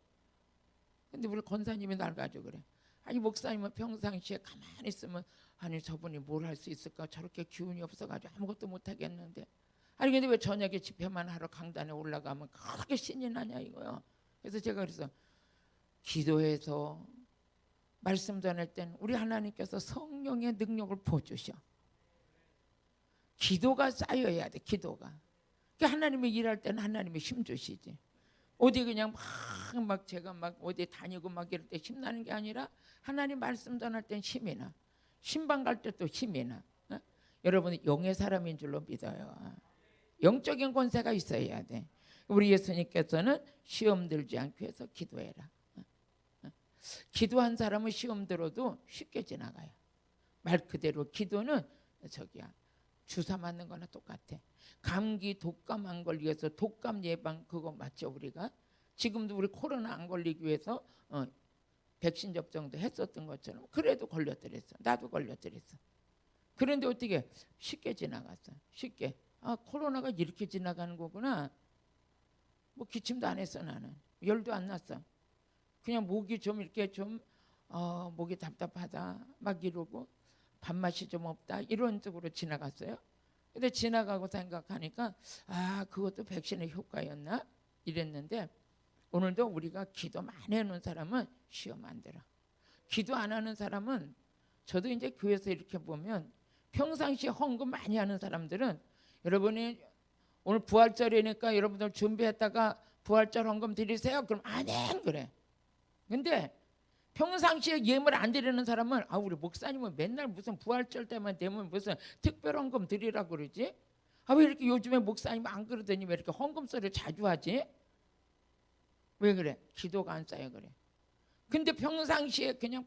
근데 우리 권사님이 날 가지고 그래. 아니 목사님은 평상시에 가만히 있으면 아니 저분이 뭘 할 수 있을까? 저렇게 기운이 없어가지고 아무것도 못 하겠는데. 아니 근데 왜 저녁에 집회만 하러 강단에 올라가면 그렇게 신이 나냐 이거요. 그래서 제가 그래서 기도해서 말씀 전할 땐 우리 하나님께서 성령의 능력을 부어주셔. 기도가 쌓여야 돼. 기도가. 그러니까 하나님이 일할 때는 하나님이 힘 주시지. 어디 그냥 막 제가 막 어디 다니고 막 이럴 때 힘나는 게 아니라 하나님 말씀 전할 땐 힘이 나. 신방 갈 때 또 힘이 나. 여러분은 영의 사람인 줄로 믿어요. 영적인 권세가 있어야 돼. 우리 예수님께서는 시험 들지 않기 위해서 기도해라. 기도한 사람은 시험 들어도 쉽게 지나가요. 말 그대로 기도는 저기야 주사 맞는 거나 똑같아. 감기 독감 안 걸리기 위해서 독감 예방 그거 맞죠 우리가? 지금도 우리 코로나 안 걸리기 위해서 백신 접종도 했었던 것처럼 그래도 걸렸더랬어. 나도 걸렸더랬어. 그런데 어떻게 쉽게 지나갔어. 쉽게. 코로나가 이렇게 지나가는 거구나. 뭐 기침도 안 했어 나는. 열도 안 났어. 그냥 목이 좀 이렇게 좀 목이 답답하다 막 이러고 밥맛이 좀 없다 이런 쪽으로 지나갔어요. 근데 지나가고 생각하니까 그것도 백신의 효과였나 이랬는데 오늘도 우리가 기도 많이 하는 사람은 시험 안 들어. 기도 안 하는 사람은 저도 이제 교회에서 이렇게 보면 평상시에 헌금 많이 하는 사람들은 여러분이 오늘 부활절이니까 여러분들 준비했다가 부활절 헌금 드리세요. 그럼 아멘 그래. 근데 평상시에 예물 안 드리는 사람은 우리 목사님은 맨날 무슨 부활절 때만 되면 무슨 특별 헌금 드리라고 그러지? 왜 이렇게 요즘에 목사님 안 그러더니 왜 이렇게 헌금 소리를 자주 하지? 왜 그래? 기도가 안 쌓여 그래. 근데 평상시에 그냥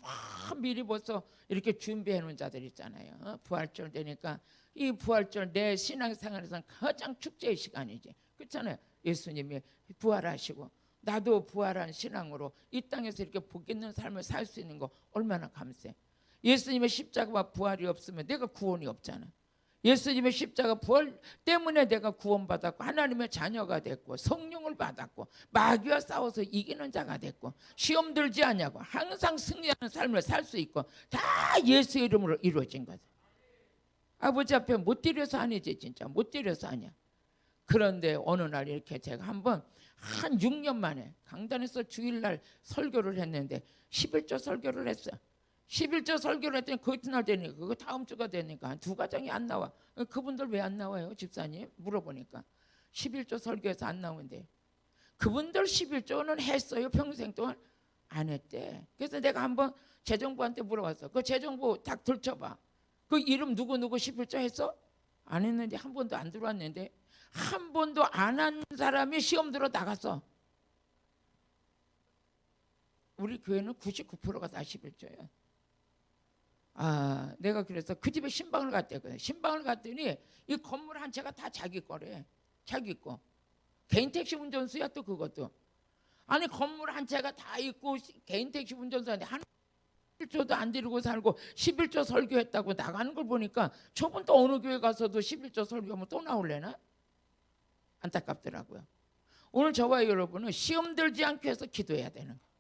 미리 벌써 이렇게 준비해 놓은 자들 있잖아요. 부활절 되니까 이 부활절 내 신앙생활에서는 가장 축제의 시간이지. 그렇잖아요. 예수님이 부활하시고 나도 부활한 신앙으로 이 땅에서 이렇게 복 있는 삶을 살 수 있는 거 얼마나 감사해. 예수님의 십자가와 부활이 없으면 내가 구원이 없잖아. 예수님의 십자가 부활 때문에 내가 구원받았고 하나님의 자녀가 됐고 성령을 받았고 마귀와 싸워서 이기는 자가 됐고 시험 들지 않냐고 항상 승리하는 삶을 살 수 있고 다 예수의 이름으로 이루어진 거다. 아버지 앞에 못 드려서 아니지 진짜 못 드려서 아니야. 그런데 어느 날 이렇게 제가 한 6년 만에 강단에서 주일날 설교를 했는데 11조 설교를 했어. 11조 설교를 했더니 그 이튿날 되니까 그거 다음 주가 되니까 한 2가정이 안 나와. 그분들 왜 안 나와요 집사님? 물어보니까 11조 설교에서 안 나오는데 그분들 11조는 했어요 평생 동안? 안 했대. 그래서 내가 한번 재정부한테 물어봤어. 그 재정부 딱 들춰봐. 그 이름 누구 11조 했어? 안 했는데 한 번도 안 들어왔는데 한 번도 안 한 사람이 시험 들어 나갔어. 우리 교회는 99%가 다 11조야. 내가 그래서 그 집에 신방을 갔대거든. 신방을 갔더니 이 건물 한 채가 다 자기 거래. 자기 거. 개인 택시 운전수야 또 그것도. 아니 건물 한 채가 다 있고 개인 택시 운전수한테 한 11조도 안 드리고 살고 11조 설교했다고 나가는 걸 보니까 저분 또 어느 교회 가서도 11조 설교하면 또 나올래나? 안타깝더라고요. 오늘 저와 여러분은 시험 들지 않기 위해서 기도해야 되는 거예요.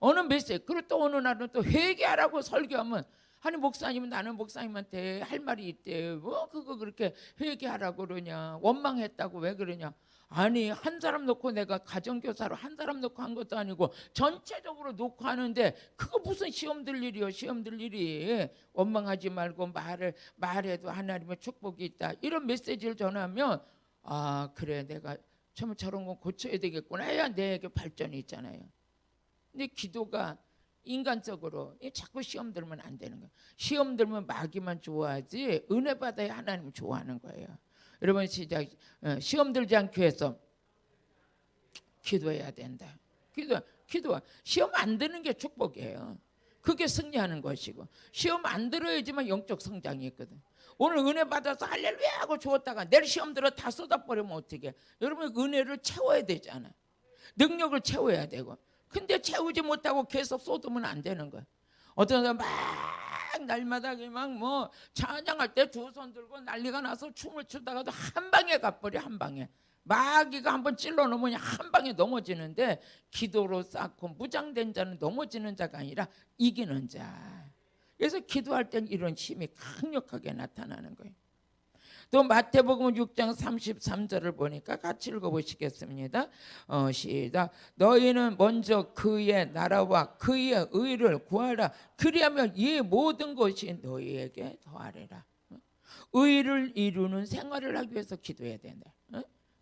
어느 메시지 그리고 또 어느 날은 또 회개하라고 설교하면 아니 목사님은 나는 목사님한테 할 말이 있대. 뭐 그거 그렇게 회개하라고 그러냐. 원망했다고 왜 그러냐. 아니 한 사람 놓고 내가 가정교사로 한 사람 놓고 한 것도 아니고 전체적으로 놓고 하는데 그거 무슨 시험 들 일이요. 시험 들 일이. 원망하지 말고 말해도 하나님의 축복이 있다. 이런 메시지를 전하면 그래 내가 참 저런 거 고쳐야 되겠구나 해야 내게 발전이 있잖아요. 근데 기도가 인간적으로 자꾸 시험 들면 안 되는 거예요. 시험 들면 마귀만 좋아하지 은혜 받아야 하나님 좋아하는 거예요. 여러분 시작. 시험 들지 않기 위해서 기도해야 된다. 기도. 시험 안 드는 게 축복이에요. 그게 승리하는 것이고, 시험 안 들어야지만 영적 성장이 있거든. 오늘 은혜 받아서 할렐루야 하고 주었다가 내일 시험 들어 다 쏟아버리면 어떻게? 여러분 은혜를 채워야 되잖아. 능력을 채워야 되고. 근데 채우지 못하고 계속 쏟으면 안 되는 거야. 어떤 사람 막 날마다 막 뭐 찬양할 때 두 손 들고 난리가 나서 춤을 추다가도 한 방에 가버려. 한 방에 마귀가 한번 찔러 놓으면 한 방에 넘어지는데, 기도로 쌓고 무장된 자는 넘어지는 자가 아니라 이기는 자. 그래서 기도할 땐 이런 힘이 강력하게 나타나는 거예요. 또 마태복음 6장 33절을 보니까 같이 읽어보시겠습니다. 시작. 너희는 먼저 그의 나라와 그의 의를 구하라. 그리하면 이 모든 것이 너희에게 더하리라. 의를 이루는 생활을 하기 위해서 기도해야 된다.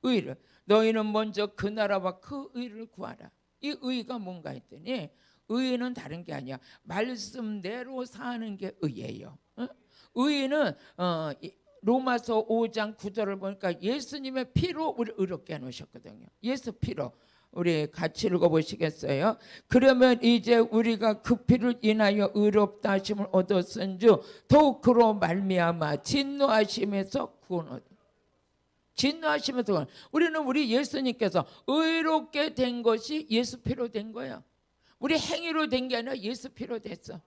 의를. 너희는 먼저 그 나라와 그 의를 구하라. 이 의가 뭔가 했더니, 의는 다른 게 아니야. 말씀대로 사는 게 의예요. 의는 로마서 5장 9절을 보니까 예수님의 피로 우리 의롭게 해놓으셨거든요. 예수 피로. 우리 같이 읽어보시겠어요? 그러면 이제 우리가 그 피를 인하여 의롭다 하심을 얻었은즉 더욱 그로 말미암아 진노하심에서 구원 얻어. 진노하심에서 우리는 우리 예수님께서 의롭게 된 것이 예수 피로 된 거예요. 우리 행위로 된 게 아니라 예수 피로 됐어.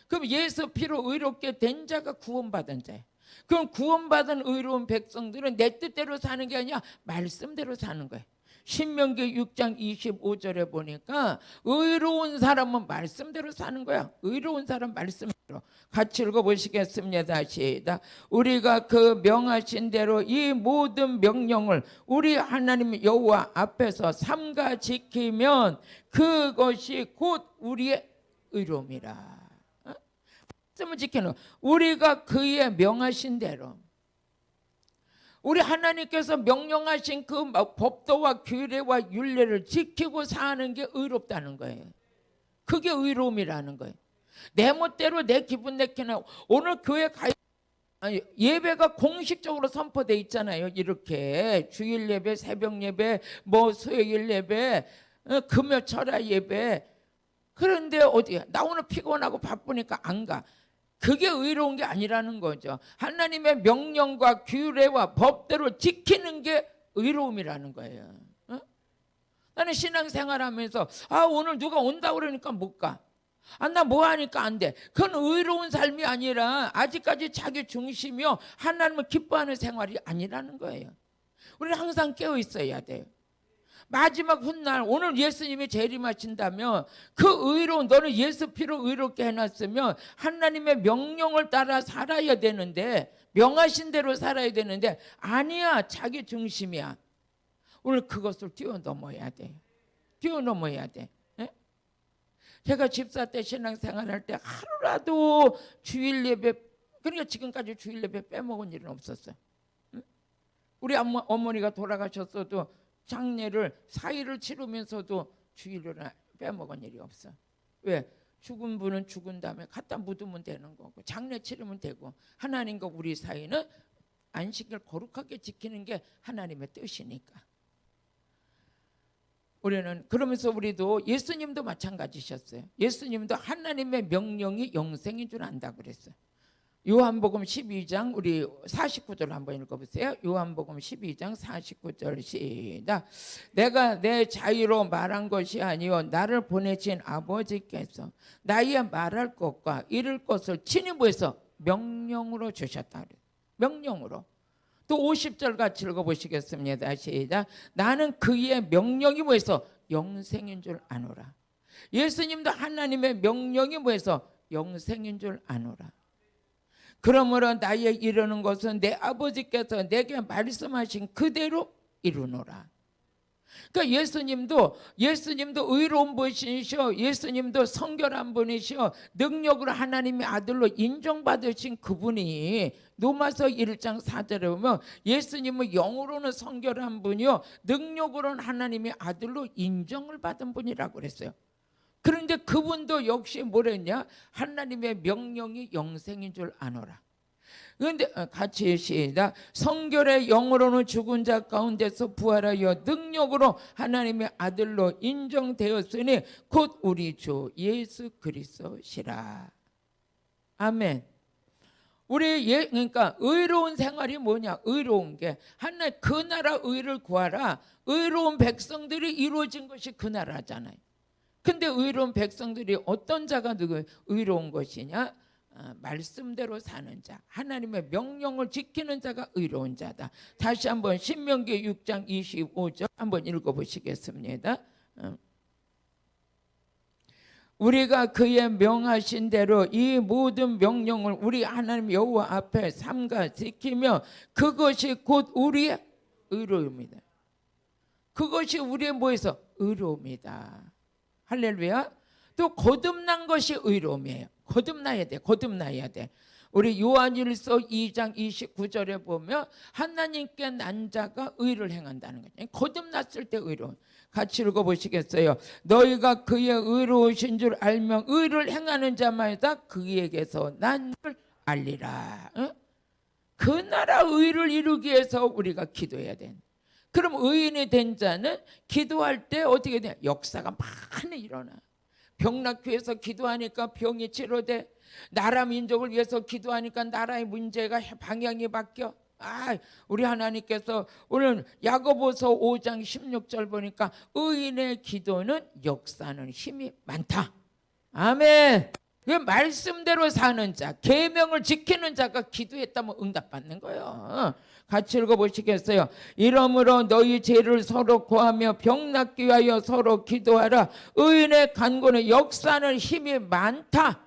그럼 예수 피로 의롭게 된 자가 구원받은 자예요. 그럼 구원받은 의로운 백성들은 내 뜻대로 사는 게 아니라 말씀대로 사는 거예요. 신명기 6장 25절에 보니까 의로운 사람은 말씀대로 사는 거야. 의로운 사람 말씀대로. 같이 읽어보시겠습니다. 시작. 우리가 그 명하신 대로 이 모든 명령을 우리 하나님 여호와 앞에서 삼가 지키면 그것이 곧 우리의 의로움이라. 말씀을 지키는, 우리가 그의 명하신 대로, 우리 하나님께서 명령하신 그 법도와 규례와 율례를 지키고 사는 게 의롭다는 거예요. 그게 의로움이라는 거예요. 내 멋대로 내 기분 내키나. 오늘 교회 예배가 공식적으로 선포돼 있잖아요. 이렇게 주일 예배, 새벽 예배, 뭐 수요일 예배, 금요 철야 예배. 그런데 어디야? 나 오늘 피곤하고 바쁘니까 안 가. 그게 의로운 게 아니라는 거죠. 하나님의 명령과 규례와 법대로 지키는 게 의로움이라는 거예요. 나는 신앙생활하면서 오늘 누가 온다 그러니까 못 가. 나 뭐 하니까 안 돼. 그건 의로운 삶이 아니라 아직까지 자기 중심이요, 하나님을 기뻐하는 생활이 아니라는 거예요. 우리는 항상 깨어 있어야 돼요. 마지막 훗날 오늘 예수님이 재림하신다면 그 의로운, 너는 예수 피로 의롭게 해놨으면 하나님의 명령을 따라 살아야 되는데, 명하신 대로 살아야 되는데 아니야, 자기 중심이야. 오늘 그것을 뛰어넘어야 돼. 뛰어넘어야 돼. 제가 집사 때 신앙생활할 때 하루라도 주일 예배, 그러니까 지금까지 주일 예배 빼먹은 일은 없었어요. 우리 어머니가 돌아가셨어도 장례를 4일을 치르면서도 주일을 빼먹은 일이 없어. 왜? 죽은 분은 죽은 다음에 갖다 묻으면 되는 거고, 장례 치르면 되고, 하나님과 우리 사이는 안식일 거룩하게 지키는 게 하나님의 뜻이니까. 우리는 그러면서 우리도, 예수님도 마찬가지셨어요. 예수님도 하나님의 명령이 영생인 줄 안다 그랬어요. 요한복음 12장 우리 49절 한번 읽어보세요. 요한복음 12장 49절 시작. 내가 내 자유로 말한 것이 아니요 나를 보내신 아버지께서 나의 말할 것과 이룰 것을 친히 뭐해서 명령으로 주셨다. 명령으로. 또 50절 같이 읽어보시겠습니다. 시작. 나는 그의 명령이 뭐해서 영생인 줄 아노라. 예수님도 하나님의 명령이 뭐해서 영생인 줄 아노라. 그러므로 나의 이루는 것은 내 아버지께서 내게 말씀하신 그대로 이루노라. 그러니까 예수님도 의로운 분이시오. 예수님도 성결한 분이시오. 능력으로 하나님의 아들로 인정받으신 그분이 로마서 1장 4절에 보면 예수님은 영으로는 성결한 분이요 능력으로는 하나님의 아들로 인정을 받은 분이라고 그랬어요. 그런데 그분도 역시 뭐랬냐? 하나님의 명령이 영생인 줄 아노라. 그런데 같이 시작. 성결의 영으로는 죽은 자 가운데서 부활하여 능력으로 하나님의 아들로 인정되었으니 곧 우리 주 예수 그리스도시라. 아멘. 그러니까 의로운 생활이 뭐냐? 의로운 게 하나님 그 나라 의를 구하라. 의로운 백성들이 이루어진 것이 그 나라잖아요. 근데 의로운 백성들이 어떤 자가 누구 의로운 것이냐? 말씀대로 사는 자, 하나님의 명령을 지키는 자가 의로운 자다. 다시 한번 신명기 6장 25절 한번 읽어보시겠습니다. 우리가 그의 명하신 대로 이 모든 명령을 우리 하나님 여호와 앞에 삼가 지키며 그것이 곧 우리의 의로움이다. 그것이 우리의 뭐에서 의로움이다. 할렐루야. 또 거듭난 것이 의로움이에요. 거듭나야 돼. 거듭나야 돼. 우리 요한일서 2장 29절에 보면 하나님께 난 자가 의를 행한다는 거예요. 거듭났을 때 의로운. 같이 읽어보시겠어요? 너희가 그의 의로우신 줄 알면 의를 행하는 자마다 그에게서 난 줄 알리라. 그 나라 의를 이루기 위해서 우리가 기도해야 돼. 그럼 의인이 된 자는 기도할 때 어떻게 돼? 역사가 많이 일어나. 병낫교회에서 기도하니까 병이 치료돼. 나라 민족을 위해서 기도하니까 나라의 문제가 방향이 바뀌어. 우리 하나님께서 오늘 야고보서 5장 16절 보니까 의인의 기도는 역사는 힘이 많다. 아멘. 그 말씀대로 사는 자, 계명을 지키는 자가 기도했다면 응답받는 거예요. 같이 읽어보시겠어요? 이러므로 너희 죄를 서로 구하며 병낫기 위하여 서로 기도하라. 의인의 간구는 역사는 힘이 많다.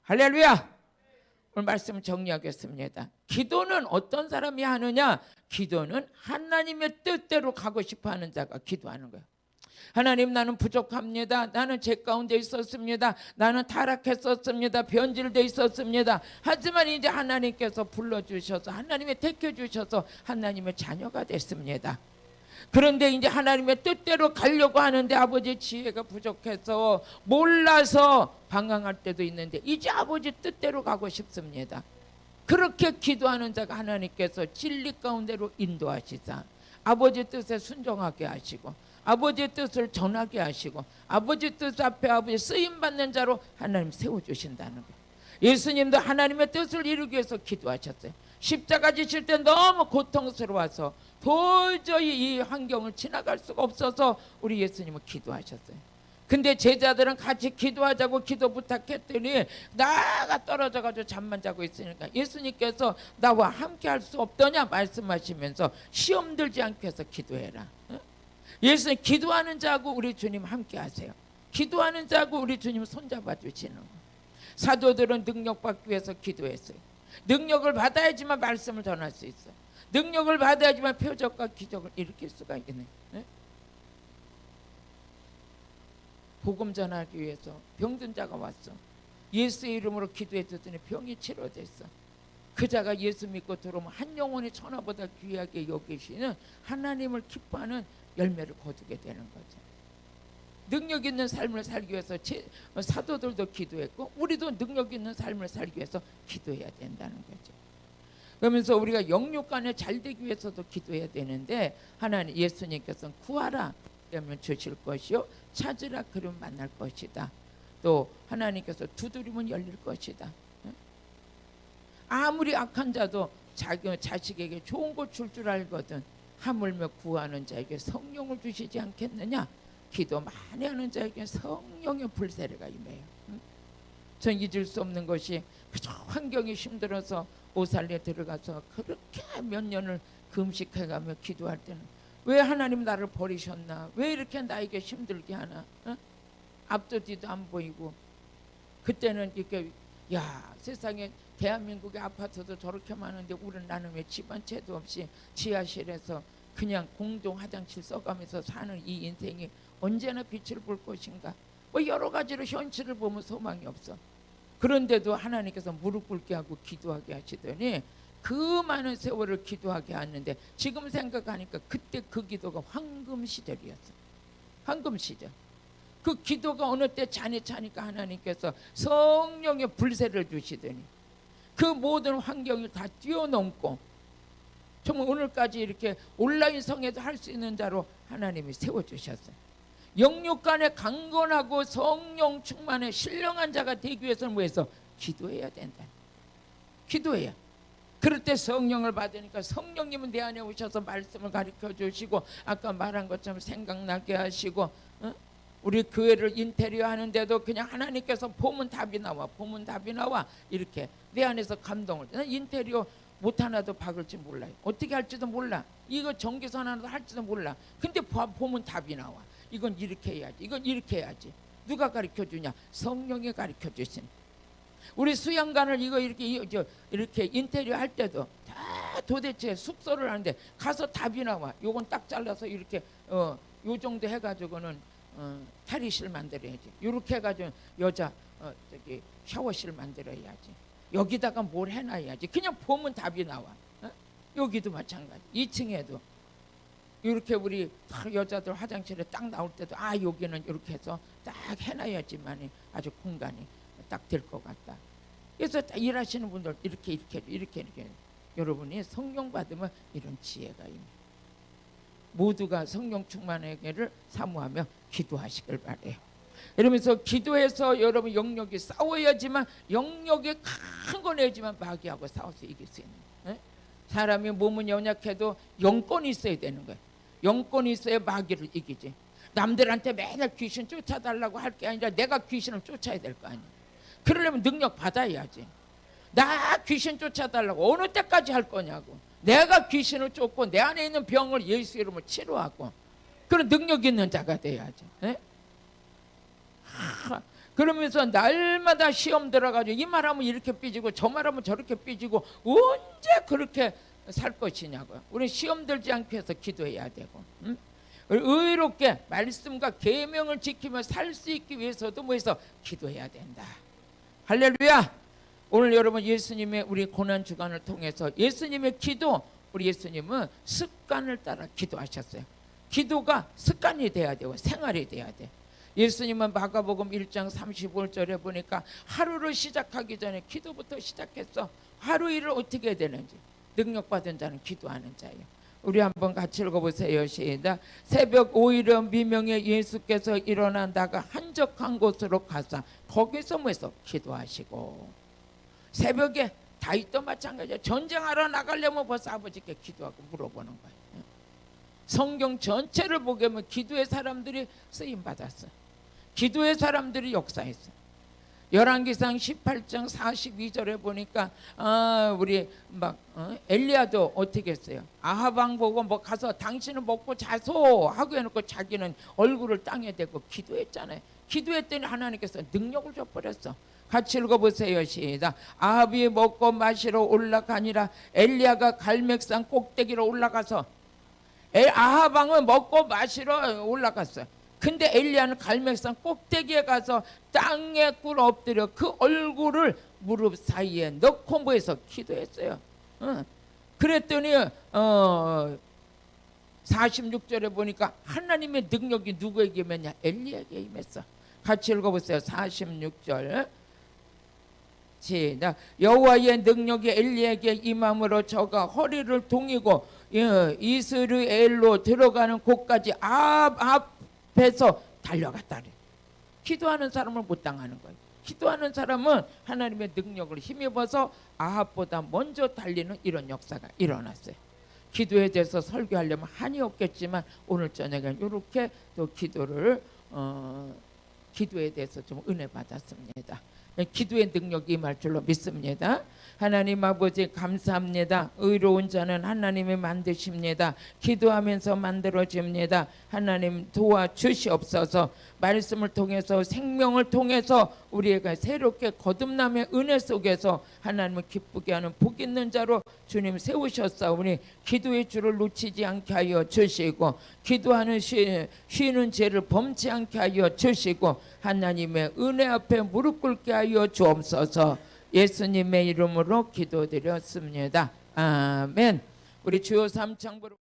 할렐루야. 오늘 말씀 정리하겠습니다. 기도는 어떤 사람이 하느냐? 기도는 하나님의 뜻대로 가고 싶어하는 자가 기도하는 거예요. 하나님, 나는 부족합니다. 나는 죄 가운데 있었습니다. 나는 타락했었습니다. 변질돼 있었습니다. 하지만 이제 하나님께서 불러주셔서 하나님의 택해주셔서 하나님의 자녀가 됐습니다. 그런데 이제 하나님의 뜻대로 가려고 하는데 아버지 지혜가 부족해서 몰라서 방황할 때도 있는데 이제 아버지 뜻대로 가고 싶습니다. 그렇게 기도하는 자가 하나님께서 진리 가운데로 인도하시자 아버지 뜻에 순종하게 하시고 아버지의 뜻을 전하게 하시고 아버지 뜻 앞에 아버지 쓰임받는 자로 하나님 세워주신다는 거예요. 예수님도 하나님의 뜻을 이루기 위해서 기도하셨어요. 십자가 지실 때 너무 고통스러워서 도저히 이 환경을 지나갈 수가 없어서 우리 예수님은 기도하셨어요. 근데 제자들은 같이 기도하자고 기도 부탁했더니 나가 떨어져가지고 잠만 자고 있으니까 예수님께서 나와 함께 할 수 없더냐 말씀하시면서 시험 들지 않게 해서 기도해라. 예수님 기도하는 자하고 우리 주님 함께 하세요. 기도하는 자하고 우리 주님 손잡아 주시는 거예요. 사도들은 능력 받기 위해서 기도했어요. 능력을 받아야지만 말씀을 전할 수 있어요. 능력을 받아야지만 표적과 기적을 일으킬 수가 있네. 네? 복음 전하기 위해서 병든 자가 왔어. 예수의 이름으로 기도해 줬더니 병이 치료됐어. 그 자가 예수 믿고 들어오면 한 영혼이 천하보다 귀하게 여기시는 하나님을 기뻐하는 열매를 거두게 되는 거죠. 능력 있는 삶을 살기 위해서 사도들도 기도했고 우리도 능력 있는 삶을 살기 위해서 기도해야 된다는 거죠. 그러면서 우리가 영육간에 잘 되기 위해서도 기도해야 되는데 하나님 예수님께서는 구하라 그러면 주실 것이요 찾으라 그러면 만날 것이다. 또 하나님께서 두드리면 열릴 것이다. 아무리 악한 자도 자기 자식에게 좋은 것 줄 줄 알거든. 하물며 구하는 자에게 성령을 주시지 않겠느냐. 기도 많이 하는 자에게 성령의 불세례가 임해요. 전 잊을 수 없는 것이 그저 환경이 힘들어서 오살리에 들어가서 그렇게 몇 년을 금식해가며 기도할 때는 왜 하나님 나를 버리셨나, 왜 이렇게 나에게 힘들게 하나, 앞도 뒤도 안 보이고. 그때는 이렇게 세상에 대한민국의 아파트도 저렇게 많은데 우리는 나는 왜 집 한 채도 없이 지하실에서 그냥 공동 화장실 써가면서 사는 이 인생이 언제나 빛을 볼 것인가. 뭐 여러 가지로 현실을 보면 소망이 없어. 그런데도 하나님께서 무릎 꿇게 하고 기도하게 하시더니 그 많은 세월을 기도하게 하는데 지금 생각하니까 그때 그 기도가 황금 시절이었어. 황금 시절. 그 기도가 어느 때 잔이 차니까 하나님께서 성령의 불새를 주시더니 그 모든 환경을 다 뛰어넘고 정말 오늘까지 이렇게 온라인 성에도 할 수 있는 자로 하나님이 세워주셨어요. 영육간에 강건하고 성령 충만에 신령한 자가 되기 위해서는 뭐해서 기도해야 된다. 기도해야. 그럴 때 성령을 받으니까 성령님은 내 안에 오셔서 말씀을 가르쳐 주시고 아까 말한 것처럼 생각나게 하시고, 우리 교회를 인테리어 하는데도 그냥 하나님께서 보면 답이 나와, 보면 답이 나와, 이렇게 내 안에서 감동을. 난 인테리어 못 하나도 박을지 몰라요. 어떻게 할지도 몰라. 이거 전기선 하나도 할지도 몰라. 근데 보면 답이 나와. 이건 이렇게 해야지, 이건 이렇게 해야지. 누가 가르쳐 주냐? 성령이 가르쳐 주신. 우리 수양관을 이거 이렇게 인테리어 할 때도 다 도대체 숙소를 하는데 가서 답이 나와. 요건 딱 잘라서 이렇게 요 정도 해가지고는 탈의실 만들어야지. 요렇게 해가지고 여자 샤워실 만들어야지. 여기다가 뭘 해놔야지. 그냥 보면 답이 나와. 여기도 마찬가지. 2층에도 이렇게 우리 여자들 화장실에 딱 나올 때도 여기는 이렇게 해서 딱 해놔야지만 아주 공간이 딱 될 것 같다. 그래서 일하시는 분들 이렇게 여러분이 성령 받으면 이런 지혜가 있네. 모두가 성령 충만하기를 사모하며 기도하시길 바래요. 이러면서 기도해서 여러분 영역이 싸워야지만, 영역이 큰 거 내지만 마귀하고 싸워서 이길 수 있는. 사람이 몸은 연약해도 영권이 있어야 되는 거예요. 영권이 있어야 마귀를 이기지. 남들한테 맨날 귀신 쫓아달라고 할 게 아니라 내가 귀신을 쫓아야 될 거 아니에요. 그러려면 능력 받아야지. 나 귀신 쫓아달라고 어느 때까지 할 거냐고. 내가 귀신을 쫓고 내 안에 있는 병을 예수 이름으로 치료하고 그런 능력 있는 자가 돼야지. 그러면서 날마다 시험 들어가지고 이 말하면 이렇게 삐지고 저 말하면 저렇게 삐지고 언제 그렇게 살 것이냐고요. 우리 시험 들지 않기 위해서 기도해야 되고, 의롭게 말씀과 계명을 지키며 살 수 있기 위해서도 뭐해서 기도해야 된다. 할렐루야. 오늘 여러분 예수님의 우리 고난 주간을 통해서 예수님의 기도, 우리 예수님은 습관을 따라 기도하셨어요. 기도가 습관이 돼야 되고 생활이 돼야 돼. 예수님은 마가복음 1장 35절에 보니까 하루를 시작하기 전에 기도부터 시작했어. 하루 일을 어떻게 해야 되는지. 능력받은 자는 기도하는 자예요. 우리 한번 같이 읽어보세요. 시작. 새벽 오이름 미명에 예수께서 일어난다가 한적한 곳으로 가사 거기서 뭐해서 기도하시고. 새벽에 다윗도 마찬가지야. 전쟁하러 나가려면 벌써 아버지께 기도하고 물어보는 거예요. 성경 전체를 보게 하면 기도의 사람들이 쓰임받았어. 기도의 사람들이 역사했어. 열왕기상 18장 42절에 보니까 우리 엘리야도 어떻게 했어요? 아합 왕 보고 가서 당신은 먹고 자소 하고 해놓고 자기는 얼굴을 땅에 대고 기도했잖아요. 기도했더니 하나님께서 능력을 줘버렸어. 같이 읽어보세요. 시작. 아합이 먹고 마시러 올라가니라. 엘리야가 갈멜산 꼭대기로 올라가서, 아합 왕은 먹고 마시러 올라갔어요. 근데 엘리야는 갈멜산 꼭대기에 가서 땅에 꿇어 엎드려 그 얼굴을 무릎 사이에 넣고 뭐해서 기도했어요. 그랬더니 46절에 보니까 하나님의 능력이 누구에게 임했냐? 엘리야에게 임했어. 같이 읽어보세요. 46절 시작. 여호와의 능력이 엘리야에게 임함으로 저가 허리를 동이고 이스라엘로 들어가는 곳까지 앞에서 달려갔다. 기도하는 사람을 못 당하는 거예요. 기도하는 사람은 하나님의 능력을 힘입어서 아합보다 먼저 달리는 이런 역사가 일어났어요. 기도에 대해서 설교하려면 한이 없겠지만 오늘 저녁에 이렇게 또 기도에 대해서 좀 은혜 받았습니다. 기도의 능력이 임할 줄로 믿습니다. 하나님 아버지 감사합니다. 의로운 자는 하나님이 만드십니다. 기도하면서 만들어집니다. 하나님 도와주시옵소서. 말씀을 통해서 생명을 통해서 우리가 새롭게 거듭남의 은혜 속에서 하나님을 기쁘게 하는 복 있는 자로 주님 세우셨사오니 기도의 줄을 놓치지 않게 하여 주시고 기도하는 쉬는 죄를 범치 않게 하여 주시고 하나님의 은혜 앞에 무릎 꿇게 하여 주옵소서. 예수님의 이름으로 기도드렸습니다. 아멘. 우리 주요 3창부로